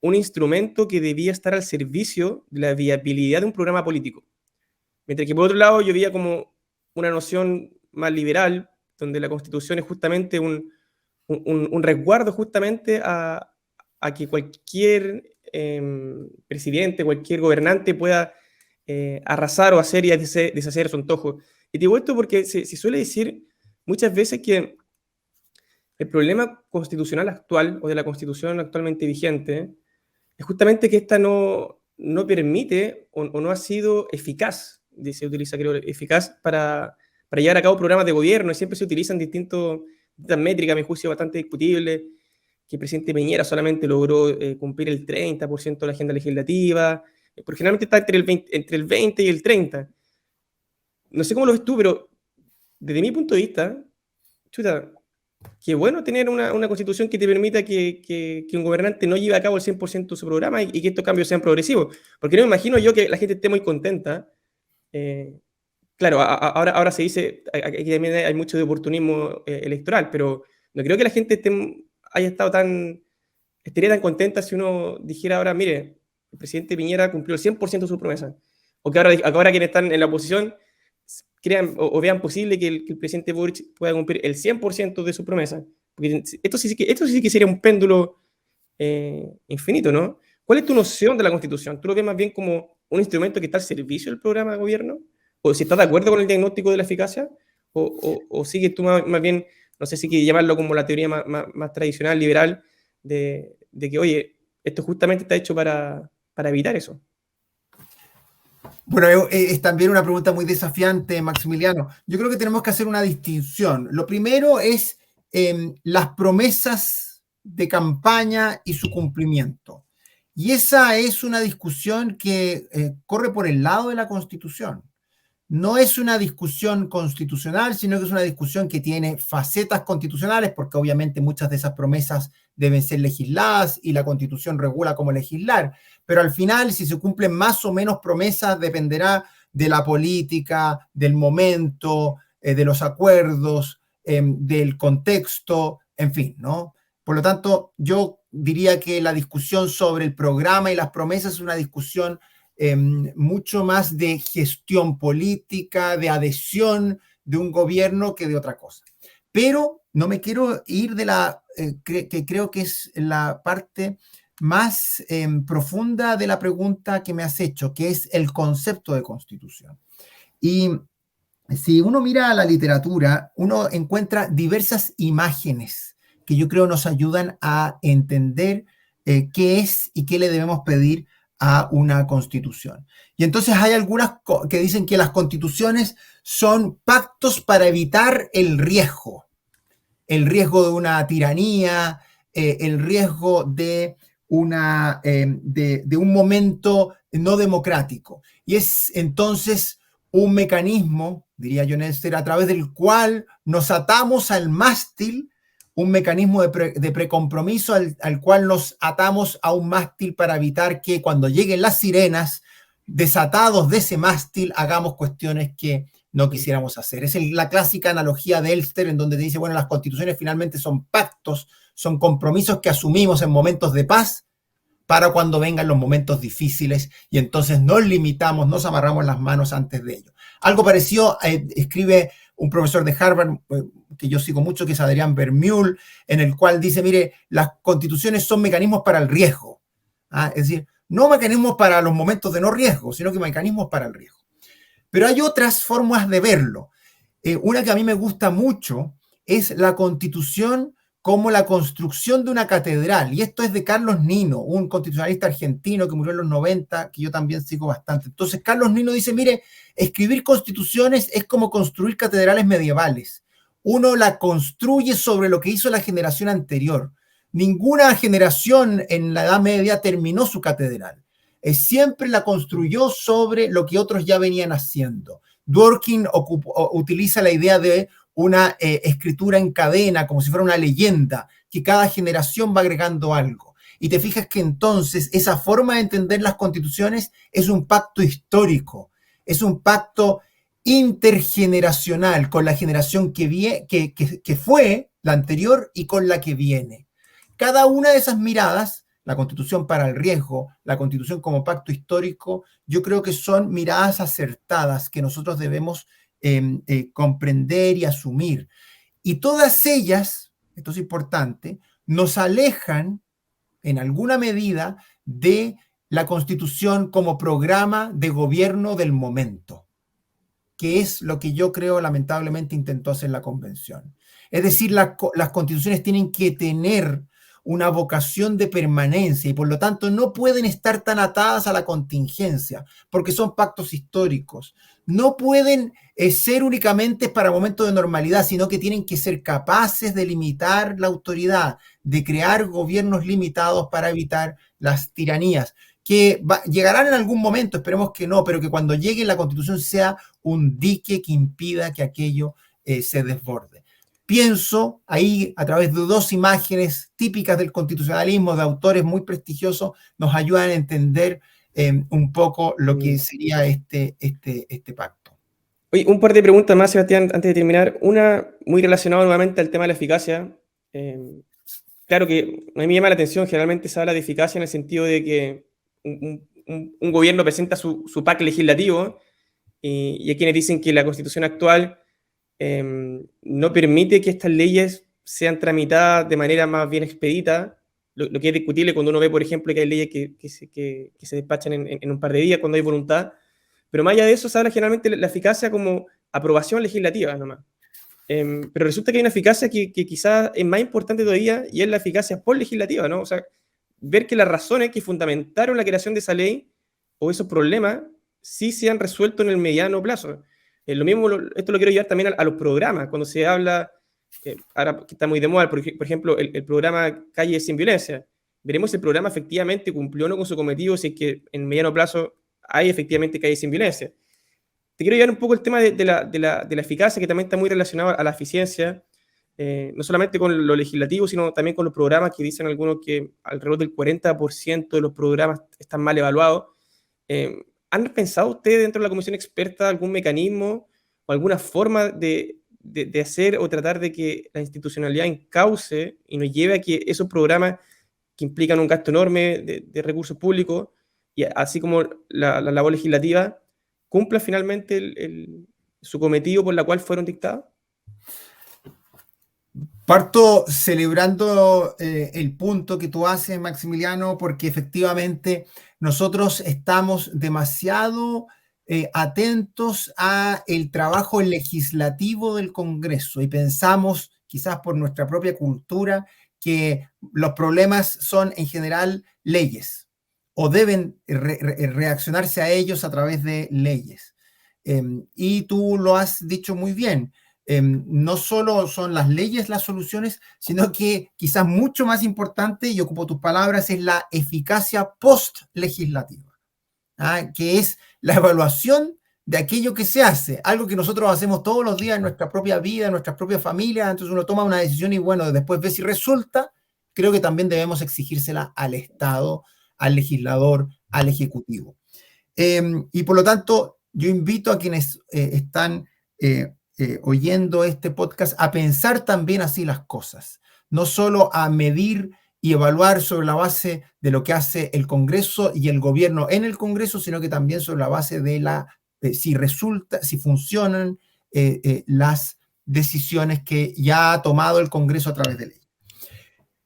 un instrumento que debía estar al servicio de la viabilidad de un programa político. Mientras que por otro lado yo veía como una noción más liberal, donde la constitución es justamente un resguardo justamente a que cualquier presidente, cualquier gobernante pueda arrasar o hacer y deshacer su antojo. Y digo esto porque se suele decir muchas veces que el problema constitucional actual o de la constitución actualmente vigente es justamente que esta no permite o no ha sido eficaz, se utiliza creo, eficaz para llevar a cabo programas de gobierno y siempre se utilizan distintas métricas, a mi juicio, bastante discutibles, que el presidente Piñera solamente logró cumplir el 30% de la agenda legislativa, porque generalmente está entre el 20 y el 30. No sé cómo lo ves tú, pero desde mi punto de vista, chuta, qué bueno tener una constitución que te permita que un gobernante no lleve a cabo el 100% de su programa y que estos cambios sean progresivos. Porque no me imagino yo que la gente esté muy contenta claro, ahora se dice, aquí también hay mucho de oportunismo electoral, pero no creo que la gente haya estado estaría tan contenta si uno dijera ahora, mire, el presidente Piñera cumplió el 100% de su promesa. O que ahora quienes están en la oposición crean o vean posible que el presidente Boric pueda cumplir el 100% de su promesa. Porque esto sí que sería un péndulo infinito, ¿no? ¿Cuál es tu noción de la Constitución? ¿Tú lo ves más bien como un instrumento que está al servicio del programa de gobierno? ¿O si estás de acuerdo con el diagnóstico de la eficacia? ¿O sigues tú más bien, no sé si quieres llamarlo como la teoría más tradicional, liberal, de que, oye, esto justamente está hecho para evitar eso? Bueno, es también una pregunta muy desafiante, Maximiliano. Yo creo que tenemos que hacer una distinción. Lo primero es las promesas de campaña y su cumplimiento. Y esa es una discusión que corre por el lado de la Constitución. No es una discusión constitucional, sino que es una discusión que tiene facetas constitucionales, porque obviamente muchas de esas promesas deben ser legisladas y la Constitución regula cómo legislar. Pero al final, si se cumplen más o menos promesas, dependerá de la política, del momento, de los acuerdos, del contexto, en fin, ¿no? Por lo tanto, yo diría que la discusión sobre el programa y las promesas es una discusión mucho más de gestión política, de adhesión de un gobierno que de otra cosa. Pero no me quiero ir de que creo que es la parte más profunda de la pregunta que me has hecho, que es el concepto de constitución. Y si uno mira a la literatura, uno encuentra diversas imágenes que yo creo nos ayudan a entender qué es y qué le debemos pedir a una constitución. Y entonces hay algunas que dicen que las constituciones son pactos para evitar el riesgo de una tiranía, el riesgo de un momento no democrático. Y es entonces un mecanismo, diría John Esther, a través del cual nos atamos al mástil, un mecanismo de precompromiso al cual nos atamos a un mástil para evitar que cuando lleguen las sirenas, desatados de ese mástil, hagamos cuestiones que no quisiéramos hacer. Es la clásica analogía de Elster, en donde te dice, bueno, las constituciones finalmente son pactos, son compromisos que asumimos en momentos de paz para cuando vengan los momentos difíciles y entonces nos limitamos, nos amarramos las manos antes de ello. Algo parecido escribe un profesor de Harvard que yo sigo mucho, que es Adrián Vermeule, en el cual dice, mire, las constituciones son mecanismos para el riesgo. Es decir, no mecanismos para los momentos de no riesgo, sino que mecanismos para el riesgo. Pero hay otras formas de verlo. Una que a mí me gusta mucho es la constitución como la construcción de una catedral. Y esto es de Carlos Nino, un constitucionalista argentino que murió en los 90, que yo también sigo bastante. Entonces, Carlos Nino dice, mire, escribir constituciones es como construir catedrales medievales. Uno la construye sobre lo que hizo la generación anterior. Ninguna generación en la Edad Media terminó su catedral. Siempre la construyó sobre lo que otros ya venían haciendo. Dworkin utiliza la idea de una escritura en cadena, como si fuera una leyenda, que cada generación va agregando algo. Y te fijas que entonces esa forma de entender las constituciones es un pacto histórico, es un pacto intergeneracional con la generación que fue la anterior y con la que viene. Cada una de esas miradas, la constitución para el riesgo, la constitución como pacto histórico, yo creo que son miradas acertadas que nosotros debemos comprender y asumir. Y todas ellas, esto es importante, nos alejan en alguna medida de la Constitución como programa de gobierno del momento, que es lo que yo creo lamentablemente intentó hacer la Convención. Es decir, las constituciones tienen que tener una vocación de permanencia y por lo tanto no pueden estar tan atadas a la contingencia porque son pactos históricos. No pueden ser únicamente para momentos de normalidad, sino que tienen que ser capaces de limitar la autoridad, de crear gobiernos limitados para evitar las tiranías, que llegarán en algún momento, esperemos que no, pero que cuando llegue la Constitución sea un dique que impida que aquello se desborde. Pienso ahí, a través de dos imágenes típicas del constitucionalismo de autores muy prestigiosos, nos ayudan a entender un poco lo que sería este pacto. Oye, un par de preguntas más, Sebastián, antes de terminar. Una muy relacionada nuevamente al tema de la eficacia. Eh, claro que a mí me llama la atención, generalmente se habla de eficacia en el sentido de que un gobierno presenta su pack legislativo y hay quienes dicen que la constitución actual no permite que estas leyes sean tramitadas de manera más bien expedita, lo que es discutible cuando uno ve, por ejemplo, que hay leyes que se despachan en un par de días cuando hay voluntad, pero más allá de eso se habla generalmente de la eficacia como aprobación legislativa nomás. Pero resulta que hay una eficacia que quizás es más importante todavía y es la eficacia por legislativa, ¿no? O sea, ver que las razones que fundamentaron la creación de esa ley o esos problemas sí se han resuelto en el mediano plazo. Lo mismo, esto lo quiero llevar también a los programas, cuando se habla, ahora que está muy de moda, por ejemplo, el programa Calle Sin Violencia. Veremos si el programa efectivamente cumplió o no con su cometido, si es que en mediano plazo hay efectivamente Calle Sin Violencia. Te quiero llevar un poco el tema de la eficacia, que también está muy relacionado a la eficiencia, no solamente con lo legislativo, sino también con los programas que dicen algunos que alrededor del 40% de los programas están mal evaluados. ¿Han pensado ustedes dentro de la comisión experta algún mecanismo o alguna forma de hacer o tratar de que la institucionalidad encauce y nos lleve a que esos programas que implican un gasto enorme de recursos públicos, y así como la labor legislativa, cumpla finalmente su cometido por la cual fueron dictados? Parto celebrando el punto que tú haces, Maximiliano, porque efectivamente nosotros estamos demasiado atentos a el trabajo legislativo del Congreso y pensamos, quizás por nuestra propia cultura, que los problemas son en general leyes o deben reaccionarse a ellos a través de leyes. Y tú lo has dicho muy bien. No solo son las leyes las soluciones, sino que quizás mucho más importante, y ocupo tus palabras, es la eficacia post-legislativa, que es la evaluación de aquello que se hace, algo que nosotros hacemos todos los días en nuestra propia vida, en nuestra propia familia. Entonces uno toma una decisión y bueno, después ve si resulta. Creo que también debemos exigírsela al Estado, al legislador, al Ejecutivo. Y por lo tanto, yo invito a quienes están oyendo este podcast a pensar también así las cosas, no solo a medir y evaluar sobre la base de lo que hace el Congreso y el gobierno en el Congreso, sino que también sobre la base de si resulta, si funcionan las decisiones que ya ha tomado el Congreso a través de ley.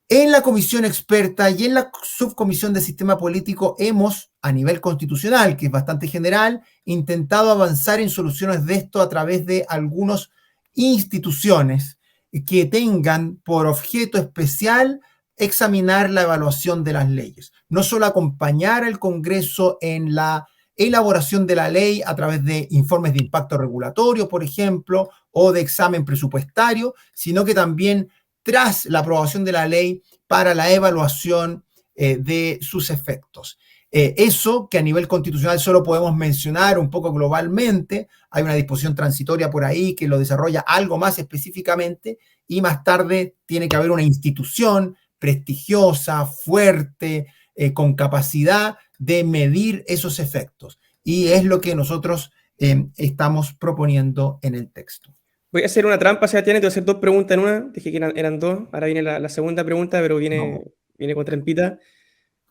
En la comisión experta y en la subcomisión de sistema político hemos, a nivel constitucional, que es bastante general, intentado avanzar en soluciones de esto a través de algunas instituciones que tengan por objeto especial examinar la evaluación de las leyes. No solo acompañar al Congreso en la elaboración de la ley a través de informes de impacto regulatorio, por ejemplo, o de examen presupuestario, sino que también tras la aprobación de la ley para la evaluación de sus efectos. Eso que a nivel constitucional solo podemos mencionar un poco globalmente, hay una disposición transitoria por ahí que lo desarrolla algo más específicamente y más tarde tiene que haber una institución prestigiosa, fuerte, con capacidad de medir esos efectos. Y es lo que nosotros estamos proponiendo en el texto. Voy a hacer una trampa, Sebastián, y te voy a hacer dos preguntas en una. Dije que eran dos. Ahora viene la segunda pregunta, pero No. viene con trampita.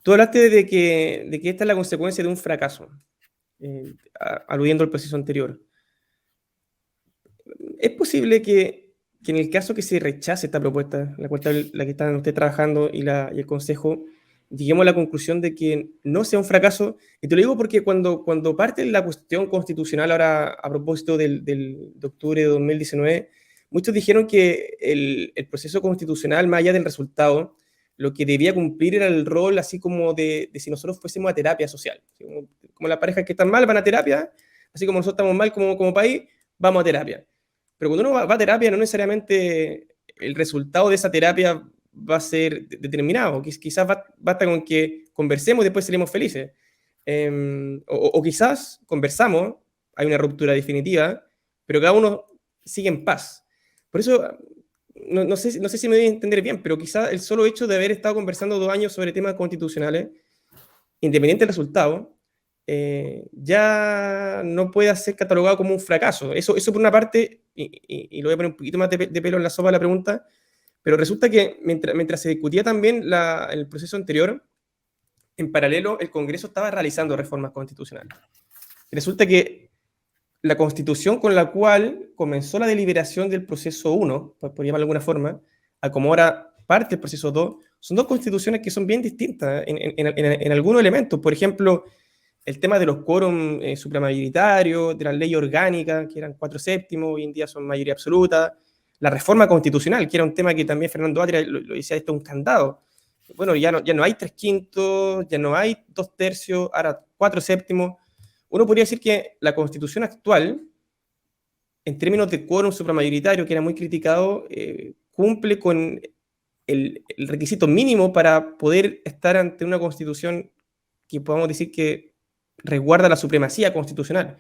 Tú hablaste de que esta es la consecuencia de un fracaso, aludiendo al proceso anterior. ¿Es posible que en el caso que se rechace esta propuesta, la que están ustedes trabajando y el Consejo, lleguemos a la conclusión de que no sea un fracaso? Y te lo digo porque cuando parte la cuestión constitucional, ahora a propósito de octubre de 2019, muchos dijeron que el proceso constitucional, más allá del resultado, lo que debía cumplir era el rol así como de si nosotros fuésemos a terapia social. Como las parejas que están mal van a terapia, así como nosotros estamos mal como país, vamos a terapia. Pero cuando uno va a terapia, no necesariamente el resultado de esa terapia va a ser determinado. Quizás basta con que conversemos y después salimos felices. O quizás conversamos, hay una ruptura definitiva, pero cada uno sigue en paz. Por eso, no sé si me voy a entender bien, pero quizás el solo hecho de haber estado conversando 2 años sobre temas constitucionales, independiente del resultado, ya no pueda ser catalogado como un fracaso. Eso por una parte, y lo voy a poner un poquito más de pelo en la sopa de la pregunta, pero resulta que mientras se discutía también el proceso anterior, en paralelo el Congreso estaba realizando reformas constitucionales. Resulta que la constitución con la cual comenzó la deliberación del proceso 1, por llamarlo de alguna forma, a como ahora parte del proceso 2, son dos constituciones que son bien distintas en algunos elementos. Por ejemplo, el tema de los quórum supramayoritarios, de las leyes orgánicas, que eran 4/7, hoy en día son mayoría absoluta, la reforma constitucional, que era un tema que también Fernando Atria lo decía, esto es un candado. Bueno, ya no hay 3/5, ya no hay 2/3, ahora 4/7. Uno podría decir que la constitución actual, en términos de quórum supramayoritario, que era muy criticado, cumple con el requisito mínimo para poder estar ante una constitución que podamos decir que resguarda la supremacía constitucional.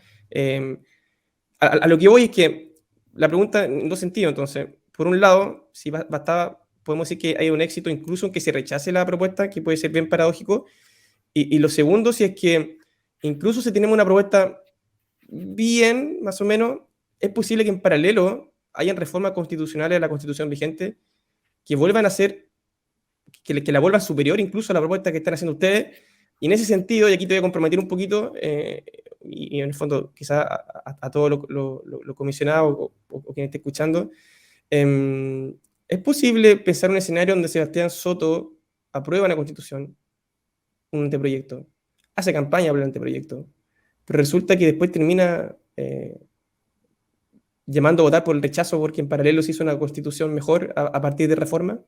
A lo que voy es que la pregunta en dos sentidos, entonces, por un lado, si bastaba, podemos decir que hay un éxito incluso en que se rechace la propuesta, que puede ser bien paradójico, y lo segundo, si es que incluso si tenemos una propuesta bien, más o menos, es posible que en paralelo hayan reformas constitucionales a la constitución vigente que vuelvan a ser, que la vuelvan superior incluso a la propuesta que están haciendo ustedes. Y en ese sentido, y aquí te voy a comprometer un poquito, y en el fondo quizás a todos los comisionados o quien esté escuchando, es posible pensar un escenario donde Sebastián Soto aprueba una constitución, un anteproyecto, hace campaña por el anteproyecto, pero resulta que después termina llamando a votar por el rechazo porque en paralelo se hizo una constitución mejor a partir de reforma.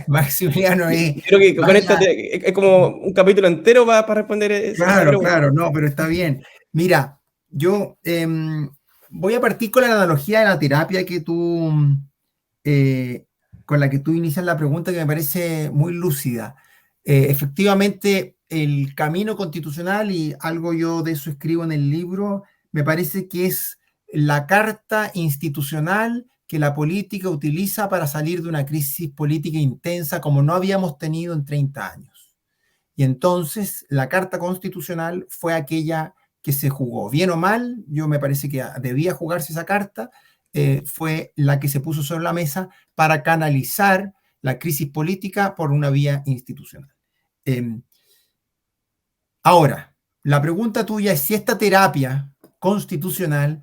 Maximiliano, Creo que con esto es como un capítulo entero para responder esa claro, pregunta. claro, no, pero está bien. Mira, yo voy a partir con la analogía de la terapia que tú, con la que tú inicias la pregunta, que me parece muy lúcida. Efectivamente, el camino constitucional, y algo yo de eso escribo en el libro, me parece que es la carta institucional que la política utiliza para salir de una crisis política intensa como no habíamos tenido en 30 años. Y entonces la carta constitucional fue aquella que se jugó. Bien o mal, yo me parece que debía jugarse esa carta, fue la que se puso sobre la mesa para canalizar la crisis política por una vía institucional. Ahora, la pregunta tuya es si esta terapia constitucional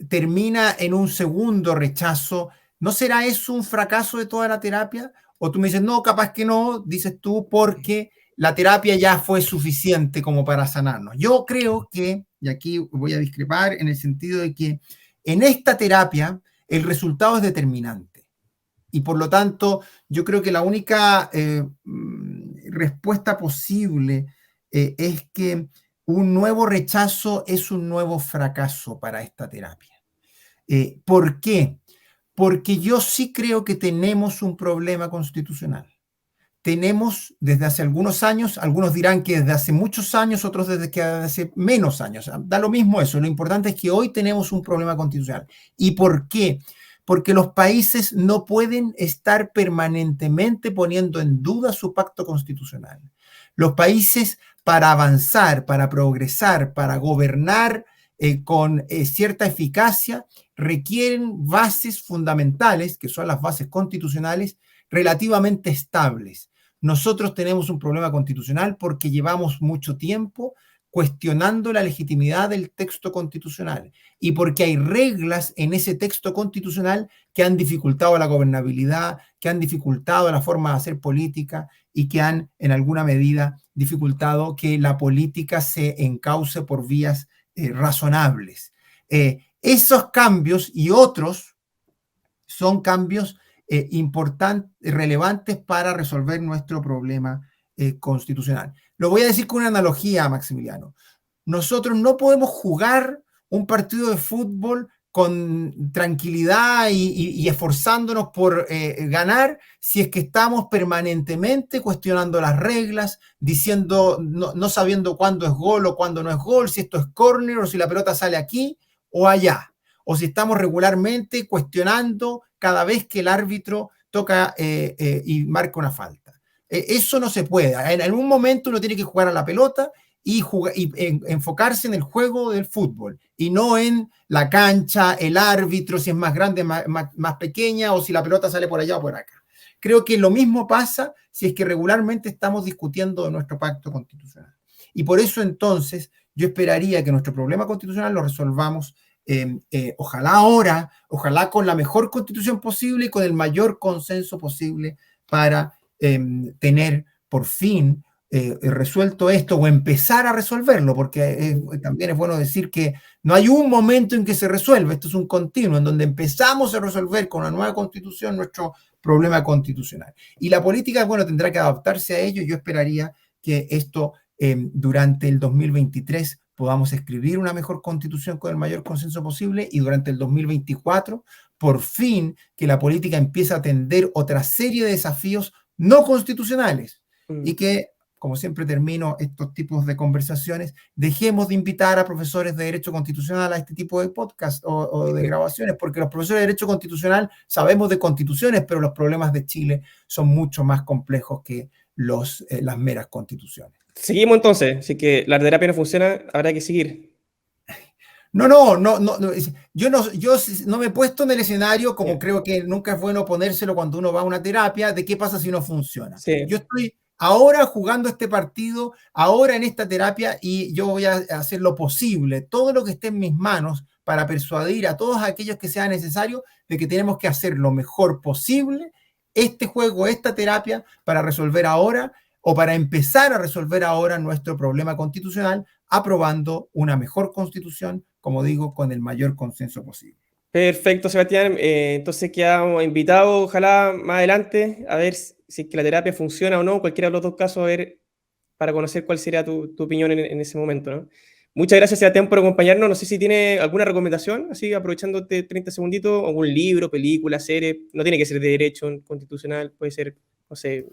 termina en un segundo rechazo, ¿no será eso un fracaso de toda la terapia? O tú me dices, no, capaz que no, dices tú, porque la terapia ya fue suficiente como para sanarnos. Yo creo que, y aquí voy a discrepar en el sentido de que en esta terapia el resultado es determinante. Y por lo tanto, yo creo que la única respuesta posible es que un nuevo rechazo es un nuevo fracaso para esta terapia. ¿Por qué? Porque yo sí creo que tenemos un problema constitucional. Tenemos desde hace algunos años, algunos dirán que desde hace muchos años, otros desde que hace menos años. Da lo mismo eso, lo importante es que hoy tenemos un problema constitucional. ¿Y por qué? Porque los países no pueden estar permanentemente poniendo en duda su pacto constitucional. Los países, para avanzar, para progresar, para gobernar con cierta eficacia, requieren bases fundamentales, que son las bases constitucionales, relativamente estables. Nosotros tenemos un problema constitucional porque llevamos mucho tiempo cuestionando la legitimidad del texto constitucional y porque hay reglas en ese texto constitucional que han dificultado la gobernabilidad, que han dificultado la forma de hacer política y que han, en alguna medida, dificultado que la política se encauce por vías razonables. Esos cambios y otros son cambios importantes, relevantes para resolver nuestro problema constitucional. Lo voy a decir con una analogía, Maximiliano. Nosotros no podemos jugar un partido de fútbol con tranquilidad y esforzándonos por ganar si es que estamos permanentemente cuestionando las reglas, diciendo, no sabiendo cuándo es gol o cuándo no es gol, si esto es córner o si la pelota sale aquí o allá, o si estamos regularmente cuestionando cada vez que el árbitro toca y marca una falta. Eso no se puede. En algún momento uno tiene que jugar a la pelota y enfocarse en el juego del fútbol y no en la cancha, el árbitro, si es más grande, más pequeña, o si la pelota sale por allá o por acá. Creo que lo mismo pasa si es que regularmente estamos discutiendo de nuestro pacto constitucional. Y por eso entonces yo esperaría que nuestro problema constitucional lo resolvamos, ojalá ahora, ojalá con la mejor constitución posible y con el mayor consenso posible para tener por fin resuelto esto o empezar a resolverlo, porque también es bueno decir que no hay un momento en que se resuelve, esto es un continuo, en donde empezamos a resolver con una nueva constitución nuestro problema constitucional. Y la política, bueno, tendrá que adaptarse a ello. Yo esperaría que esto durante el 2023 podamos escribir una mejor constitución con el mayor consenso posible y durante el 2024, por fin, que la política empiece a atender otra serie de desafíos no constitucionales y que, como siempre termino estos tipos de conversaciones, dejemos de invitar a profesores de Derecho Constitucional a este tipo de podcast o de grabaciones, porque los profesores de Derecho Constitucional sabemos de constituciones, pero los problemas de Chile son mucho más complejos que las meras constituciones. Seguimos entonces, así que la terapia no funciona, habrá que seguir. No, yo no me he puesto en el escenario, como creo que nunca es bueno ponérselo cuando uno va a una terapia, de qué pasa si no funciona. Sí. Yo estoy ahora jugando este partido, ahora en esta terapia, y yo voy a hacer lo posible, todo lo que esté en mis manos, para persuadir a todos aquellos que sea necesario de que tenemos que hacer lo mejor posible este juego, esta terapia, para resolver ahora o para empezar a resolver ahora nuestro problema constitucional, aprobando una mejor constitución, como digo, con el mayor consenso posible. Perfecto, Sebastián. Entonces quedamos invitados, ojalá más adelante, a ver si es que la terapia funciona o no, cualquiera de los dos casos, a ver, para conocer cuál sería tu opinión en ese momento, ¿no? Muchas gracias, Sebastián, por acompañarnos. No sé si tiene alguna recomendación, así aprovechándote 30 segunditos, algún libro, película, serie. No tiene que ser de derecho constitucional, puede ser, no sé,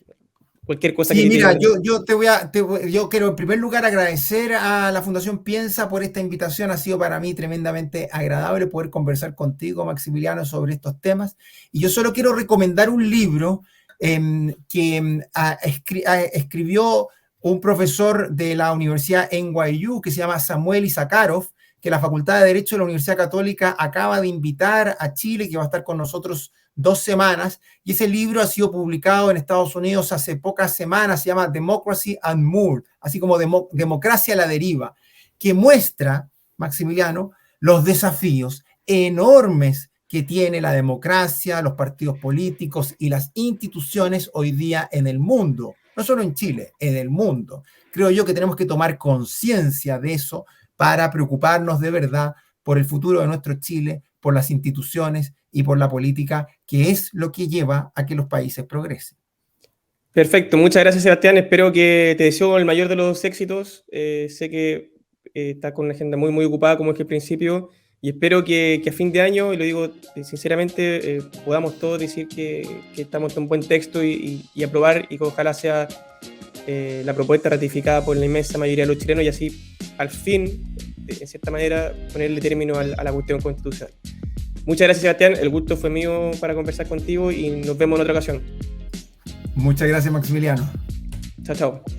cualquier cosa. Sí, mira, yo quiero en primer lugar agradecer a la Fundación Piensa por esta invitación. Ha sido para mí tremendamente agradable poder conversar contigo, Maximiliano, sobre estos temas. Y yo solo quiero recomendar un libro que escribió un profesor de la Universidad NYU que se llama Samuel Issacharoff, que la Facultad de Derecho de la Universidad Católica acaba de invitar a Chile, que va a estar con nosotros 2 semanas, y ese libro ha sido publicado en Estados Unidos hace pocas semanas, se llama Democracy Unmoored, así como Democracia a la deriva, que muestra, Maximiliano, los desafíos enormes que tiene la democracia, los partidos políticos y las instituciones hoy día en el mundo, no solo en Chile, en el mundo. Creo yo que tenemos que tomar conciencia de eso para preocuparnos de verdad por el futuro de nuestro Chile, por las instituciones y por la política, que es lo que lleva a que los países progresen. Perfecto, muchas gracias, Sebastián. Espero que te deseo el mayor de los éxitos. Sé que estás con una agenda muy, muy ocupada, como es que al principio, y espero que a fin de año, y lo digo sinceramente, podamos todos decir que estamos en un buen texto y aprobar, y que ojalá sea la propuesta ratificada por la inmensa mayoría de los chilenos, y así, al fin, en cierta manera, ponerle término a la cuestión constitucional. Muchas gracias, Sebastián. El gusto fue mío para conversar contigo y nos vemos en otra ocasión. Muchas gracias, Maximiliano. Chao, chao.